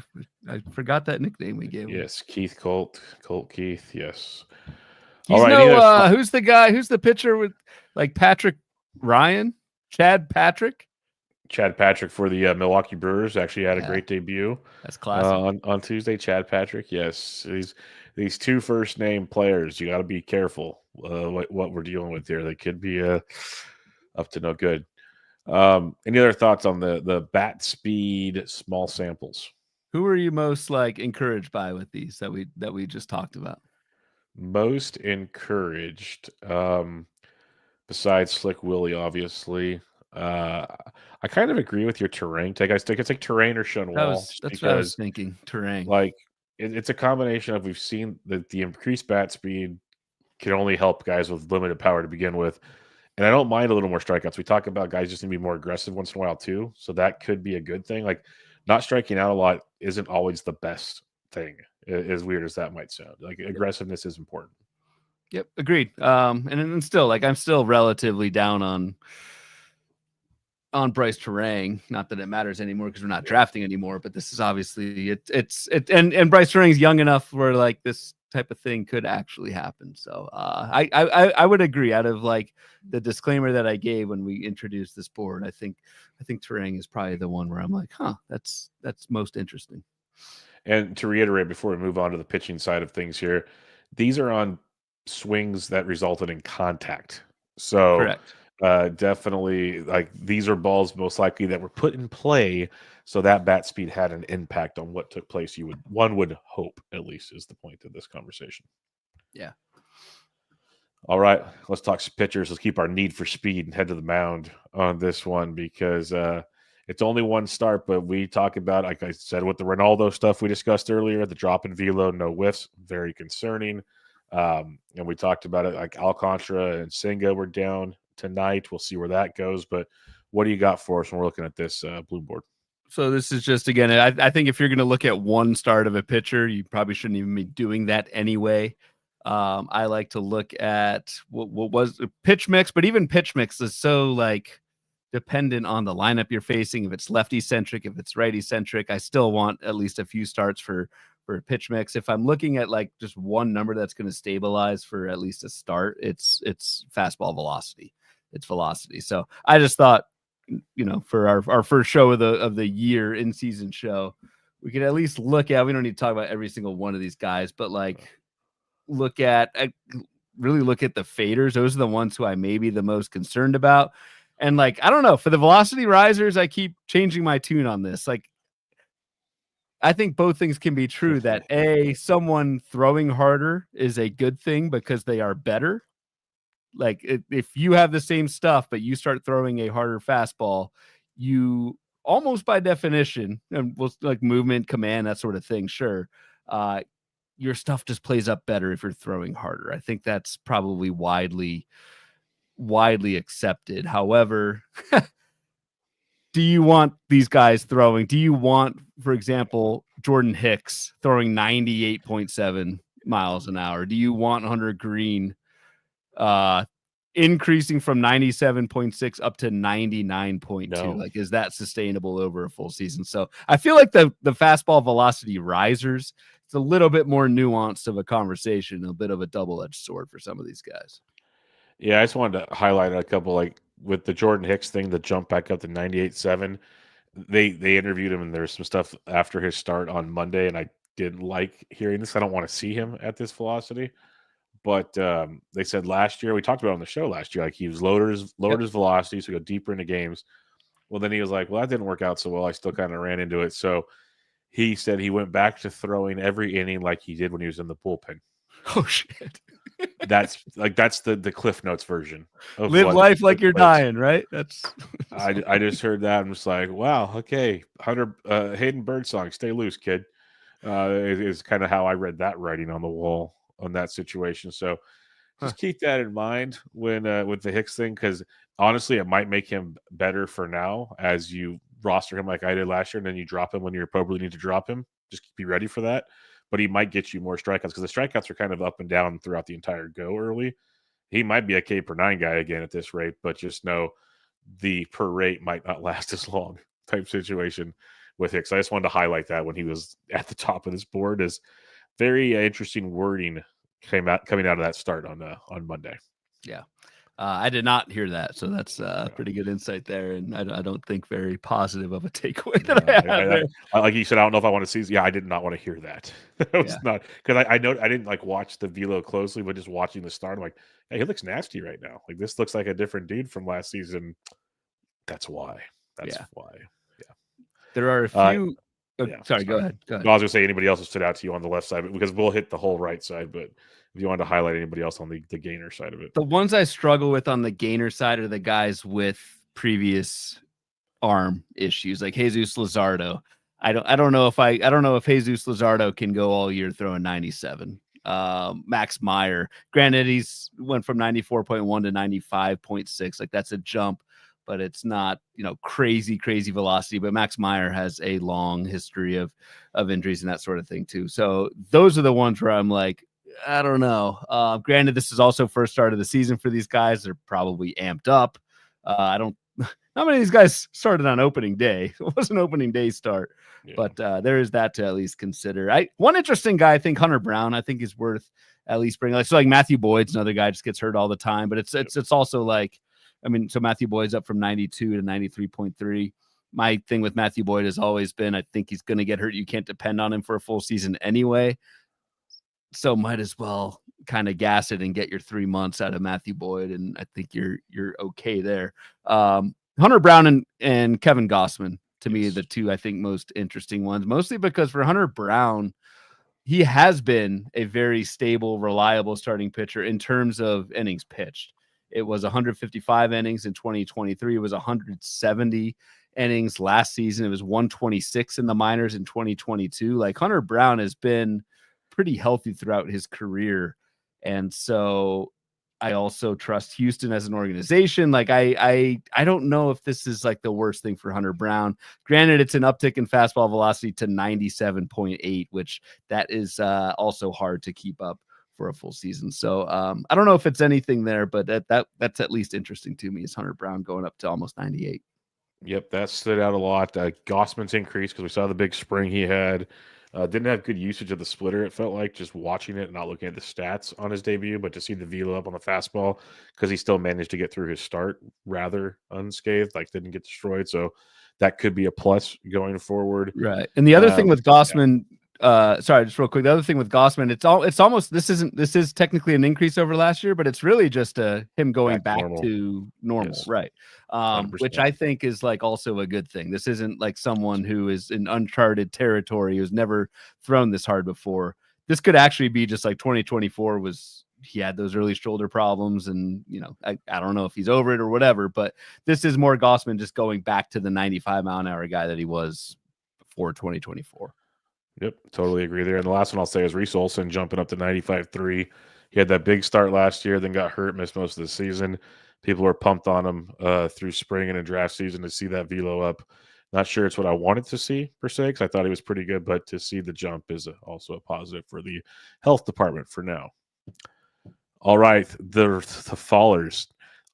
S2: I forgot that nickname we gave him.
S1: Yes, Keith Colt Keith. Yes.
S2: He's
S1: all right.
S2: Who's the guy? Who's the pitcher with like Patrick Ryan? Chad Patrick
S1: for the Milwaukee Brewers actually had a great debut.
S2: That's classic.
S1: On Tuesday. Chad Patrick. Yes, these two first name players. You got to be careful what we're dealing with here. They could be up to no good. Any other thoughts on the bat speed small samples?
S2: Who are you most encouraged by with these that we just talked about?
S1: Most encouraged, besides Slick Willie, obviously. I kind of agree with your Terrain take. I think it's like Terrain or Shunwall.
S2: That's what I was thinking. Terrain.
S1: It's a combination of, we've seen that the increased bat speed can only help guys with limited power to begin with. And I don't mind a little more strikeouts. We talk about guys just need to be more aggressive once in a while too. So that could be a good thing. Like, not striking out a lot isn't always the best thing, as weird as that might sound. Like, aggressiveness is important.
S2: Yep, agreed. And still, I'm still relatively down on Bryce Terang. Not that it matters anymore because we're not drafting anymore. But this is obviously and Bryce Terang's young enough where this type of thing could actually happen. So I would agree. Out of the disclaimer that I gave when we introduced this board, I think Terang is probably the one where I'm like, that's most interesting.
S1: And to reiterate before we move on to the pitching side of things here, these are on swings that resulted in contact. So
S2: correct.
S1: Definitely, these are balls most likely that were put in play, so that bat speed had an impact on what took place. One would hope, at least, is the point of this conversation.
S2: Yeah.
S1: All right, let's talk some pitchers. Let's keep our need for speed and head to the mound on this one, because it's only one start, but we talk about, like I said, with the Ronaldo stuff we discussed earlier, the drop in velo, no whiffs, very concerning. And we talked about it, like Alcantara and Senga were down tonight. We'll see where that goes. But what do you got for us when we're looking at this blue board?
S2: So this is just, again, I think if you're going to look at one start of a pitcher, you probably shouldn't even be doing that anyway. I like to look at what was pitch mix, but even pitch mix is so dependent on the lineup you're facing. If it's lefty centric, if it's righty centric, I still want at least a few starts for a pitch mix. If I'm looking at like just one number that's going to stabilize for at least a start, it's fastball velocity. It's velocity. So I just thought, for our first show of the year, in season show, we could at least look at. We don't need to talk about every single one of these guys, but like really look at the faders. Those are the ones who I may be the most concerned about. And like, I don't know, for the velocity risers, I keep changing my tune on this. Like, I think both things can be true, that someone throwing harder is a good thing because they are better. Like if you have the same stuff, but you start throwing a harder fastball, you almost by definition, and we'll like movement, command, that sort of thing. Sure. Your stuff just plays up better if you're throwing harder. I think that's probably widely accepted. However, do you want these guys throwing? Do you want, for example, Jordan Hicks throwing 98.7 miles an hour? Do you want Hunter Green increasing from 97.6 up to 99.2?
S1: No.
S2: Like, is that sustainable over a full season? So I feel like the fastball velocity risers, it's a little bit more nuanced of a conversation, a bit of a double-edged sword for some of these guys.
S1: Yeah, I just wanted to highlight a couple, like with the Jordan Hicks thing, the jump back up to 98.7. They interviewed him, and there's some stuff after his start on Monday, and I didn't like hearing this. I don't want to see him at this velocity. But they said last year, we talked about it on the show last year, like he was lowered his velocity to go deeper into games. Well, then he was like, well, that didn't work out so well. I still kind of ran into it. So he said he went back to throwing every inning like he did when he was in the bullpen.
S2: Oh, shit.
S1: That's the Cliff Notes version of
S2: live life like you're dying, right? That's
S1: I just heard that. I'm just like, wow, okay. Hayden Birdsong, stay loose, kid. Is kind of how I read that writing on the wall on that situation. So just keep that in mind when with the Hicks thing, because honestly, it might make him better for now as you roster him like I did last year, and then you drop him when you appropriately need to drop him. Just be ready for that. But he might get you more strikeouts because the strikeouts are kind of up and down throughout the entire go early. He might be a K per 9 guy again at this rate, but just know the per rate might not last as long type situation with Hicks. I just wanted to highlight that when he was at the top of this board, is very interesting wording coming out of that start on Monday.
S2: Yeah. I did not hear that, so that's pretty good insight there, and I don't think very positive of a takeaway that I have there.
S1: Like you said, I don't know if I want to see. Yeah, I did not want to hear that. It was not, because I know I didn't like watch the velo closely, but just watching the start, I'm like, hey, he looks nasty right now. Like this looks like a different dude from last season. That's why. That's why. Yeah.
S2: There are a few. Sorry, go ahead.
S1: I was going to say anybody else who stood out to you on the left side, because we'll hit the whole right side, but if you wanted to highlight anybody else on the gainer side of it.
S2: The ones I struggle with on the gainer side are the guys with previous arm issues, like Jesus Luzardo. I don't know if Jesus Luzardo can go all year throwing 97. Max Meyer, granted, he's went from 94.1 to 95.6. Like that's a jump, but it's not, crazy velocity. But Max Meyer has a long history of injuries and that sort of thing too. So those are the ones where I'm like, I don't know. Granted, this is also first start of the season for these guys. They're probably amped up. Not many of these guys started on opening day. It was an opening day start, but there is that to at least consider. One interesting guy, I think Hunter Brown, I think is worth at least bringing. So like Matthew Boyd's another guy, just gets hurt all the time, but it's also like, so Matthew Boyd's up from 92 to 93.3. My thing with Matthew Boyd has always been, I think he's going to get hurt. You can't depend on him for a full season anyway. So might as well kind of gas it and get your 3 months out of Matthew Boyd, and I think you're okay there. Hunter Brown and Kevin Gossman, to me, the two I think most interesting ones, mostly because for Hunter Brown, he has been a very stable, reliable starting pitcher in terms of innings pitched. It was 155 innings in 2023. It was 170 innings last season. It was 126 in the minors in 2022. Like Hunter Brown has been pretty healthy throughout his career. And so I also trust Houston as an organization. Like I don't know if this is like the worst thing for Hunter Brown. Granted, it's an uptick in fastball velocity to 97.8, which that is also hard to keep up for a full season. So I don't know if it's anything there, but that's at least interesting to me. Is Hunter Brown going up to almost 98?
S1: Yep, that stood out a lot. Gossman's increase because we saw the big spring he had. Didn't have good usage of the splitter. It felt like just watching it and not looking at the stats on his debut, but to see the velo up on the fastball because he still managed to get through his start rather unscathed, like didn't get destroyed. So that could be a plus going forward.
S2: Right. And the other thing with
S1: Yeah,
S2: Gossman, sorry, just real quick. The other thing with Gossman, it's almost this is technically an increase over last year, but it's really just him going back to normal,
S1: yes,
S2: right?
S1: 100%.
S2: Which I think is like also a good thing. This isn't like someone who is in uncharted territory who's never thrown this hard before. This could actually be just like 2024 was. He had those early shoulder problems, and I don't know if he's over it or whatever, but this is more Gossman just going back to the 95-mile-an-hour guy that he was before 2024.
S1: Yep, totally agree there. And the last one I'll say is Reese Olson jumping up to 95.3. He had that big start last year, then got hurt, missed most of the season. People were pumped on him through spring and in draft season to see that velo up. Not sure it's what I wanted to see per se, because I thought he was pretty good, but to see the jump is also a positive for the health department for now. All right, the fallers.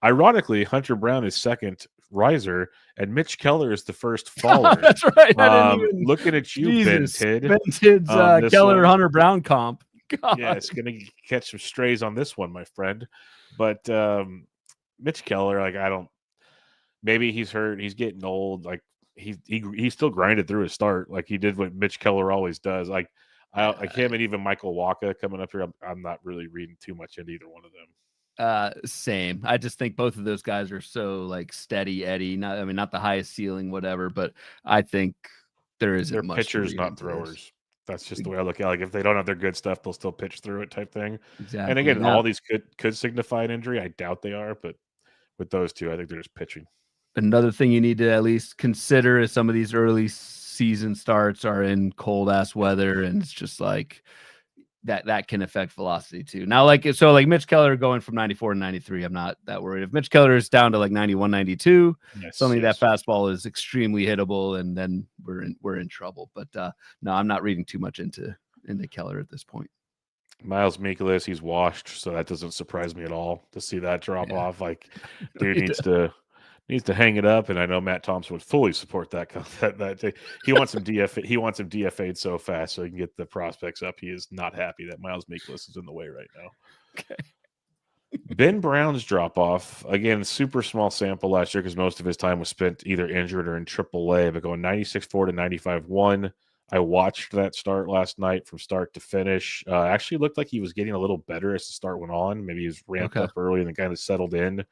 S1: Ironically, Hunter Brown is second riser, and Mitch Keller is the first faller.
S2: That's right. I didn't even,
S1: looking at you,
S2: Jesus.
S1: Ben Tidd.
S2: Ben Tidd's Keller Hunter Brown comp. God.
S1: Yeah, it's going to catch some strays on this one, my friend. But Mitch Keller, like maybe he's hurt. He's getting old. Like he still grinded through his start, like he did what Mitch Keller always does. Like him and even Michael Waka coming up here. I'm not really reading too much into either one of them.
S2: Same. I just think both of those guys are so like steady Eddie. Not the highest ceiling, whatever, but I think there isn't
S1: They're
S2: much
S1: pitchers, not throwers. That's just the way I look at it. Like if they don't have their good stuff, they'll still pitch through it type thing.
S2: Exactly.
S1: And again, all these could signify an injury. I doubt they are, but with those two, I think they're just pitching.
S2: Another thing you need to at least consider is some of these early season starts are in cold ass weather, and it's just like that can affect velocity too. Now, like Mitch Keller going from 94 to 93, I'm not that worried. If Mitch Keller is down to like 91, 92, suddenly that fastball is extremely hittable, and then we're in trouble. But no, I'm not reading too much into Keller at this point.
S1: Miles Mikolas, he's washed, so that doesn't surprise me at all to see that drop off. Like, dude needs to hang it up, and I know Matt Thompson would fully support that. He wants him DFA. He wants him DFA'd so fast so he can get the prospects up. He is not happy that Miles Mikolas is in the way right now.
S2: Okay.
S1: Ben Brown's drop off, again, super small sample last year because most of his time was spent either injured or in AAA, but going 96.4 to 95.1. I watched that start last night from start to finish. Actually looked like he was getting a little better as the start went on. Maybe he was ramped up early and then kind of settled in.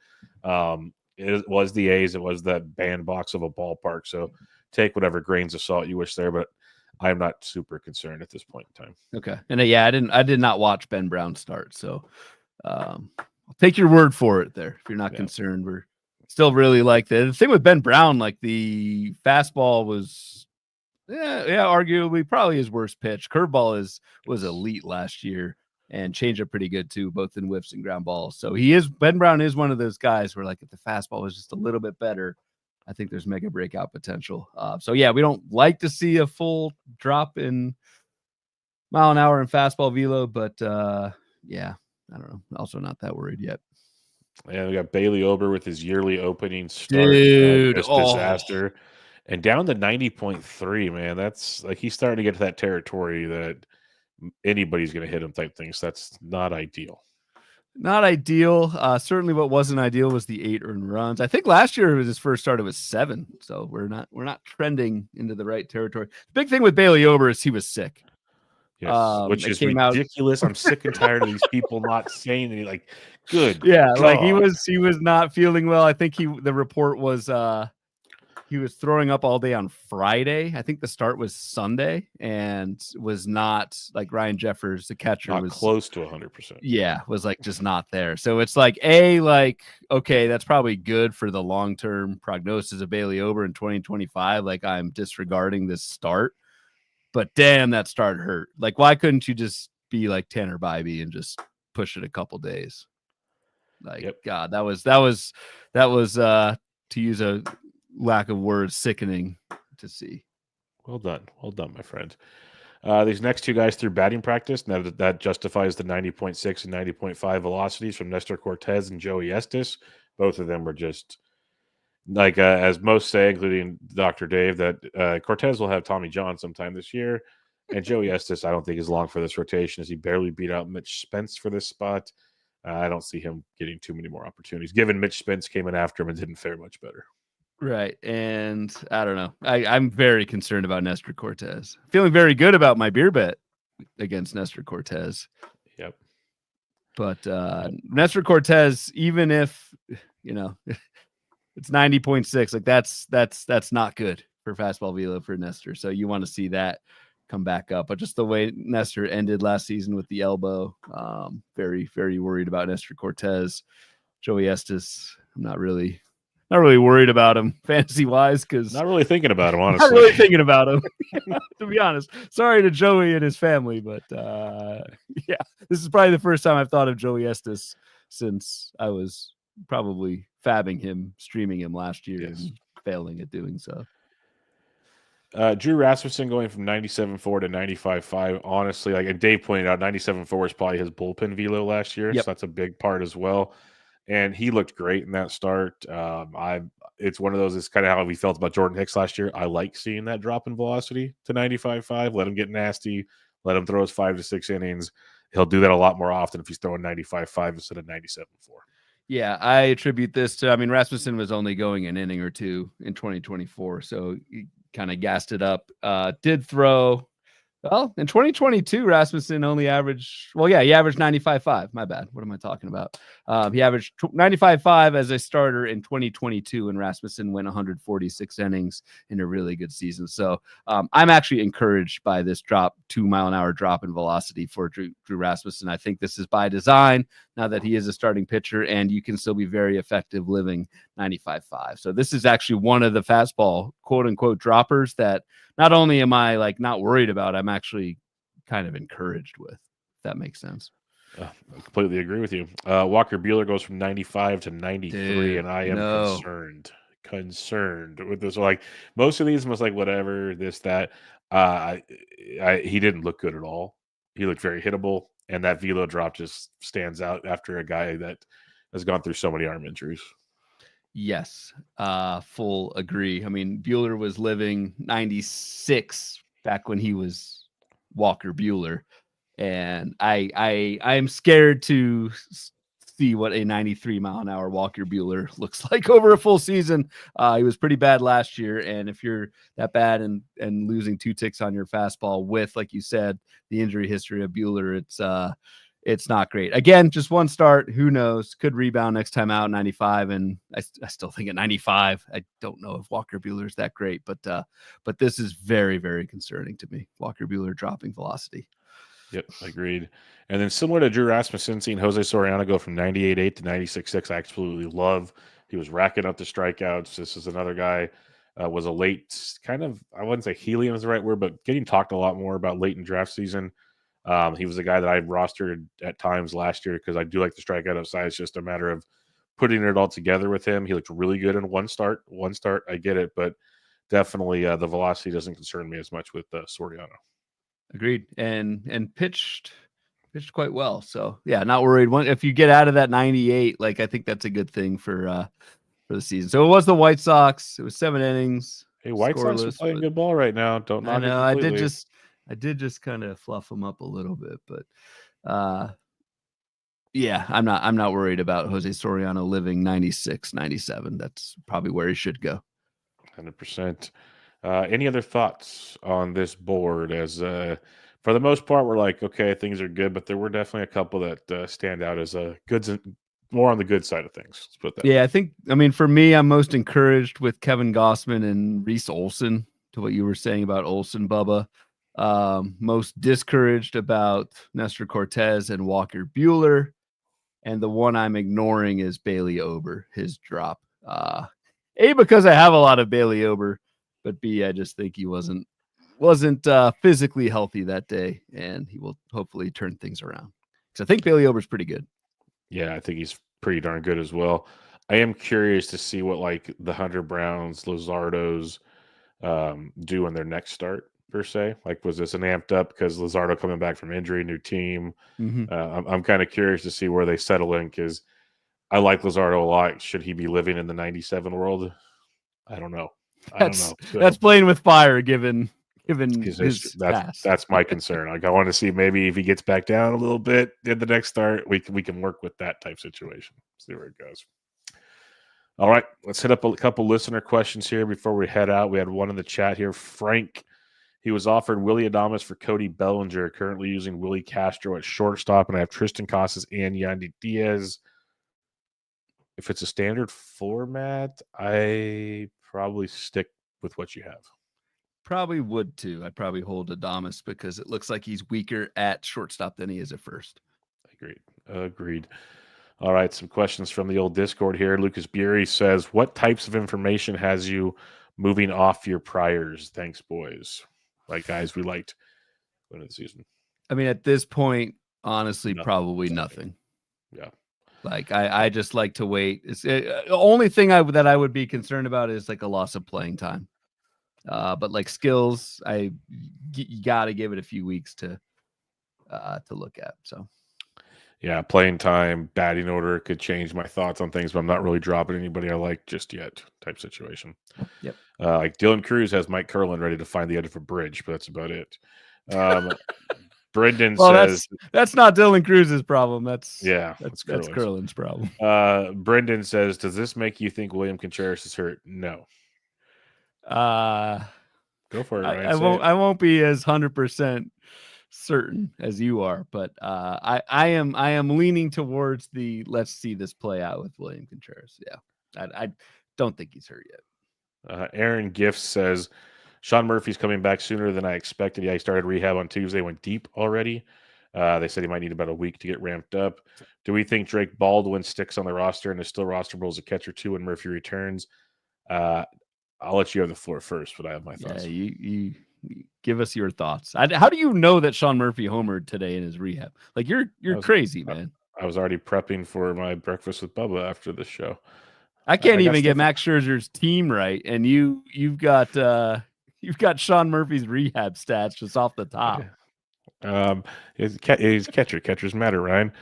S1: It was the A's. It was that bandbox of a ballpark. So take whatever grains of salt you wish there, but I'm not super concerned at this point in time.
S2: Okay. And I did not watch Ben Brown start. So I'll take your word for it there. If you're not concerned, we're still really like that. The thing with Ben Brown, like the fastball was, arguably probably his worst pitch. Curveball was elite last year, and changeup pretty good too, both in whiffs and ground balls. So Ben Brown is one of those guys where like if the fastball was just a little bit better, I think there's mega breakout potential. So yeah, we don't like to see a full drop in mile an hour and fastball velo, but yeah, I don't know. Also not that worried yet.
S1: And we got Bailey Ober with his yearly opening start.
S2: Dude,
S1: disaster. And down to 90.3, man. That's like he's starting to get to that territory that anybody's going to hit him type thing. So that's not ideal.
S2: Not ideal. Certainly what wasn't ideal was the 8 earned runs. I think last year was his first start, it was 7. So we're not trending into the right territory. The big thing with Bailey Ober is he was sick.
S1: Yes, which is ridiculous. I'm sick and tired of these people not saying anything. Like, good.
S2: Yeah,
S1: God.
S2: like he was not feeling well. I think the report was he was throwing up all day on Friday. I think the start was Sunday and was not like Ryan Jeffers, the catcher, was
S1: close to 100%.
S2: Yeah, was like just not there. So it's like okay, that's probably good for the long-term prognosis of Bailey Ober in 2025. Like I'm disregarding this start. But damn, that start hurt. Like, why couldn't you just be like Tanner Bybee and just push it a couple days? Like, God, that was to use a lack of words, sickening to see.
S1: Well done, my friend. These next two guys through batting practice. Now that justifies the 90.6 and 90.5 velocities from Nestor Cortez and Joey Estes. Both of them were just like, as most say, including Dr. Dave, that Cortez will have Tommy John sometime this year. And Joey Estes, I don't think is long for this rotation, as he barely beat out Mitch Spence for this spot. I don't see him getting too many more opportunities, given Mitch Spence came in after him and didn't fare much better.
S2: Right. And I don't know. I'm very concerned about Nestor Cortez. Feeling very good about my beer bet against Nestor Cortez.
S1: Yep.
S2: But Nestor Cortez, even if, it's 90.6, like that's not good for fastball velo for Nestor. So you want to see that come back up. But just the way Nestor ended last season with the elbow, very, very worried about Nestor Cortez. Joey Estes, I'm not really worried about him fantasy wise, because
S1: not really thinking about him, honestly.
S2: Not really thinking about him, to be honest. Sorry to Joey and his family, but yeah, this is probably the first time I've thought of Joey Estes since I was probably fabbing him, streaming him last year, and failing at doing so.
S1: Drew Rasmussen going from 97.4 to 95.5. Honestly, like, and Dave pointed out, 97.4 is probably his bullpen velo last year, so that's a big part as well. And he looked great in that start. It's one of those. It's kind of how we felt about Jordan Hicks last year. I like seeing that drop in velocity to 95.5. Let him get nasty. Let him throw his 5 to 6 innings. He'll do that a lot more often if he's throwing 95.5 instead of 97.4.
S2: Yeah, I attribute this to, Rasmussen was only going an inning or two in 2024, so he kind of gassed it up. Did throw, well, in 2022, Rasmussen only averaged, he averaged 95.5. My bad. What am I talking about? He averaged 95.5 as a starter in 2022, and Rasmussen went 146 innings in a really good season. So I'm actually encouraged by this 2-mile-an-hour drop in velocity for Drew Rasmussen. I think this is by design, now that he is a starting pitcher, and you can still be very effective living 95.5. So this is actually one of the fastball, quote unquote, droppers that not only am I not worried about, I'm actually kind of encouraged with, if that makes sense.
S1: I completely agree with you. Walker Buehler goes from 95 to 93,
S2: Dude,
S1: and I am concerned with this. Like, most of these was like, whatever, this, that. He didn't look good at all. He looked very hittable, and that velo drop just stands out after a guy that has gone through so many arm injuries.
S2: Yes, full agree. Buehler was living 96 back when he was Walker Buehler, and I'm scared to see what a 93-mile-an-hour Walker Buehler looks like over a full season. He was pretty bad last year, and if you're that bad and losing 2 ticks on your fastball with, like you said, the injury history of Buehler, it's not great. Again, just one start. Who knows? Could rebound next time out, 95. And I still think at 95, I don't know if Walker Buehler is that great, but this is very, very concerning to me. Walker Buehler dropping velocity.
S1: Yep, agreed. And then similar to Drew Rasmussen, seeing Jose Soriano go from 98.8 to 96.6, I absolutely love. He was racking up the strikeouts. This is another guy, was a late kind of, I wouldn't say helium is the right word, but getting talked a lot more about late in draft season. He was a guy that I rostered at times last year because I do like the strikeout upside. It's just a matter of putting it all together with him. He looked really good in one start. I get it, but definitely the velocity doesn't concern me as much with Soriano.
S2: Agreed. And pitched quite well. So yeah, not worried. If you get out of that 98, I think that's a good thing for the season. So it was the White Sox. It was 7 innings.
S1: Hey, White Sox are playing good ball right now. Don't knock it completely.
S2: I did just kind of fluff them up a little bit, but yeah, I'm not worried about Jose Soriano living 96, 97. That's probably where he should go.
S1: 100%. Any other thoughts on this board? As for the most part, we're like, okay, things are good, but there were definitely a couple that stand out as goods, more on the good side of things. Let's put that.
S2: Yeah, I think. For me, I'm most encouraged with Kevin Gossman and Reese Olson. To what you were saying about Olson, Bubba. Most discouraged about Nestor Cortez and Walker Buehler, and the one I'm ignoring is Bailey Ober. His drop. A, because I have a lot of Bailey Ober. But B, I just think he wasn't physically healthy that day, and he will hopefully turn things around. Because I think Bailey Ober's pretty good.
S1: Yeah, I think he's pretty darn good as well. I am curious to see what the Hunter Browns, Luzardos do in their next start. per se? Like, was this an amped up because Luzardo coming back from injury, new team?
S2: Mm-hmm.
S1: I'm kind of curious to see where they settle in because I like Luzardo a lot. Should he be living in the 97 world? I don't know. I don't know.
S2: That's
S1: So
S2: playing with fire, given
S1: his history.
S2: his past.
S1: That's my concern. Like, I want to see maybe if he gets back down a little bit in the next start, we can work with that type situation. See where it goes. All right, let's hit up a couple listener questions here before we head out. We had one in the chat here. Frank, he was offered Willie Adames for Cody Bellinger, currently using Willie Castro at shortstop, and I have Tristan Casas and Yandy Diaz. If it's a standard format, I probably stick with what you have.
S2: Probably would too. I'd probably hold Adames because it looks like he's weaker at shortstop than he is at first.
S1: Agreed. All right, some questions from the old Discord here. Lucas Bury says, what types of information has you moving off your priors? Thanks, boys. Like, guys, we liked win of the season.
S2: I mean, at this point, honestly, probably
S1: Exactly.
S2: nothing.
S1: Yeah.
S2: Like I just like to wait. It's the only thing that I would be concerned about is like a loss of playing time. But like skills, you got to give it a few weeks to look at. So
S1: yeah, playing time, batting order could change my thoughts on things, but I'm not really dropping anybody I like just yet. Type situation.
S2: Yep.
S1: Like Dylan Cruz has Mike Curlin ready to find the end of a bridge, but that's about it. Brendan says
S2: that's not Dylan Cruz's problem. That's
S1: Curlin's
S2: problem.
S1: Brendan says, does this make you think William Contreras is hurt? No. Go for it, Ryan.
S2: I won't be as 100% certain as you are, but I am leaning towards the let's see this play out with William Contreras. Yeah, I don't think he's hurt yet.
S1: Aaron Gifts says Sean Murphy's coming back sooner than I expected. Yeah, he started rehab on Tuesday, went deep already. They said he might need about a week to get ramped up. Do we think Drake Baldwin sticks on the roster and is still rosterable as a catcher too when Murphy returns? I'll let you have the floor first, but I have my thoughts.
S2: Yeah, you give us your thoughts. How do you know that Sean Murphy homered today in his rehab? Like you're crazy, man.
S1: I was already prepping for my breakfast with Bubba after this show.
S2: I can't even get Max Scherzer's team right, and you've got Sean Murphy's rehab stats just off the top.
S1: His catchers matter, Ryan.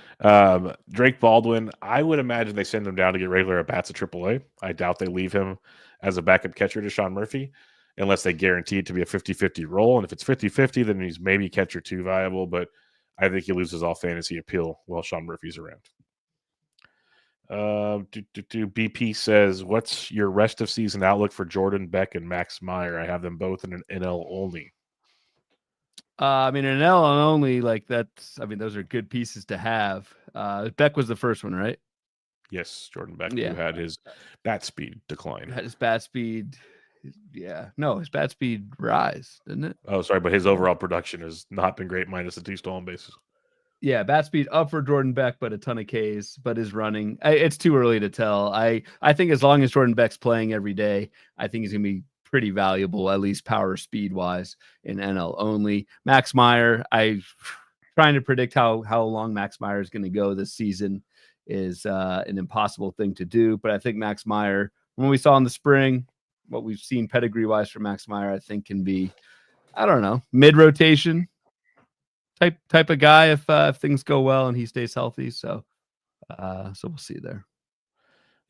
S1: Drake Baldwin, I would imagine they send him down to get regular at bats at AAA. I doubt they leave him as a backup catcher to Sean Murphy unless they guarantee it to be a 50-50 role. And if it's 50-50, then he's maybe catcher two viable, but I think he loses all fantasy appeal while Sean Murphy's around. BP says, what's your rest of season outlook for Jordan Beck and Max Meyer? I have them both in an NL only.
S2: I mean, an NL only, like that's, I mean, those are good pieces to have. Beck was the first one, right?
S1: Yes, Jordan Beck, who had his bat speed decline.
S2: Had his bat speed, his bat speed rise, didn't it?
S1: Oh, sorry, but his overall production has not been great, minus the 2 stolen bases.
S2: Yeah, bat speed up for Jordan Beck, but a ton of Ks, but his running, it's too early to tell. I think as long as Jordan Beck's playing every day, I think he's going to be pretty valuable, at least power speed wise in NL only. Max Meyer, I trying to predict how long Max Meyer is going to go this season is an impossible thing to do. But I think Max Meyer, when we saw in the spring, what we've seen pedigree wise for Max Meyer, I think can be, I don't know, mid rotation type of guy if things go well and he stays healthy. So we'll see there.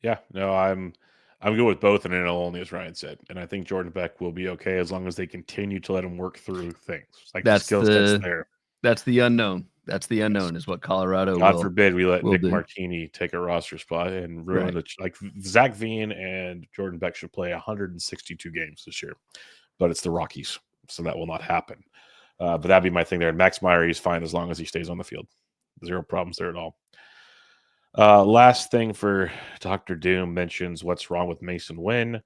S1: Yeah, no, I'm good with both in NL only, as Ryan said, and I think Jordan Beck will be okay as long as they continue to let him work through things. Like the skill set's there.
S2: That's the unknown. That's the unknown is what Colorado.
S1: God forbid we let Nick Martini take a roster spot and ruin the like. Zach Veen and Jordan Beck should play 162 games this year, but it's the Rockies, so that will not happen. But that'd be my thing there. Max Meyer, he's fine as long as he stays on the field. Zero problems there at all. Last thing for Dr. Doom mentions what's wrong with Mason Wynn.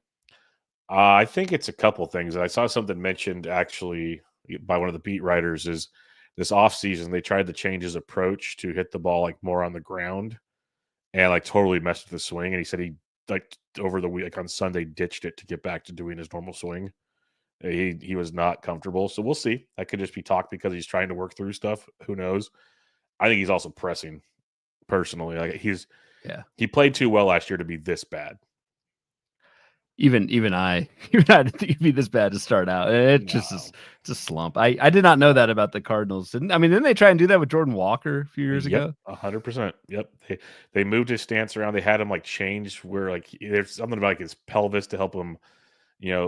S1: I think it's a couple things. I saw something mentioned actually by one of the beat writers is this offseason they tried to change his approach to hit the ball like more on the ground and like totally messed with the swing. And he said he like over the week, like on Sunday, ditched it to get back to doing his normal swing. He was not comfortable. So we'll see. That could just be talk because he's trying to work through stuff. Who knows? I think he's also pressing personally. Like he played too well last year to be this bad.
S2: Even I didn't think it'd be this bad to start out. It just is
S1: No.
S2: it's a slump. I did not know that about the Cardinals. Didn't they try and do that with Jordan Walker a few years
S1: Yep,
S2: ago?
S1: 100%. Yep. They moved his stance around. They had him like change where like there's something about like his pelvis to help him,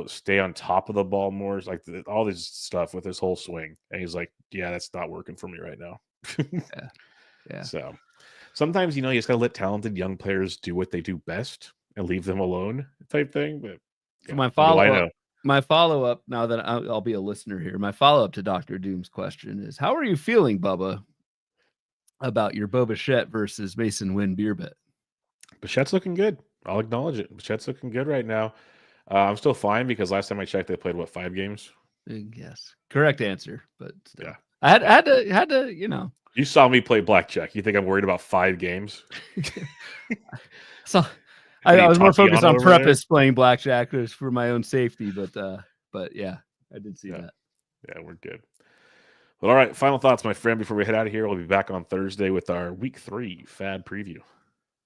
S1: stay on top of the ball more. It's like all this stuff with his whole swing. And he's like, yeah, that's not working for me right now.
S2: Yeah. Yeah.
S1: So sometimes, you just got to let talented young players do what they do best and leave them alone type thing. But
S2: So
S1: yeah, what do I know?
S2: my follow-up, now that I'll be a listener here, my follow-up to Dr. Doom's question is, how are you feeling, Bubba, about your Boba Fett versus Mason Wynn beer bet?
S1: Bichette's looking good. I'll acknowledge it. Bichette's looking good right now. I'm still fine because last time I checked, they played 5 games?
S2: Yes, correct answer, but still,
S1: Yeah.
S2: I had to,
S1: You saw me play blackjack. You think I'm worried about 5 games?
S2: So I
S1: Any
S2: was more focused
S1: Tatiana
S2: on
S1: over there?
S2: preface playing blackjack for my own safety, but yeah, I did see
S1: Yeah.
S2: that.
S1: Yeah, we're good. Well, all right. Final thoughts, my friend, before we head out of here. We'll be back on Thursday with our week 3 FAB preview.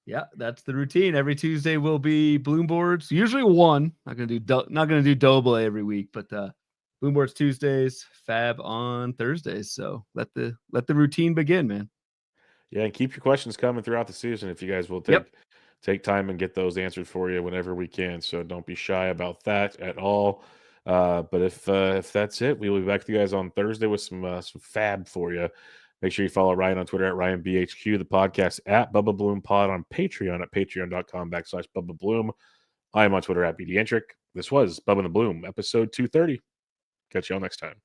S2: Yeah, that's the routine. Every Tuesday will be Bloom boards. Usually one. Not gonna do double every week, but Bloom boards Tuesdays, Fab on Thursdays. So let the routine begin, man.
S1: Yeah, and keep your questions coming throughout the season. If you guys will
S2: Yep.
S1: take time and get those answered for you whenever we can. So don't be shy about that at all. But if that's it, we will be back with you guys on Thursday with some fab for you. Make sure you follow Ryan on Twitter at RyanBHQ, the podcast at Bubba Bloom Pod, on Patreon at patreon.com/Bubba Bloom. I am on Twitter at BDentric. This was Bubba and the Bloom, episode 230. Catch y'all next time.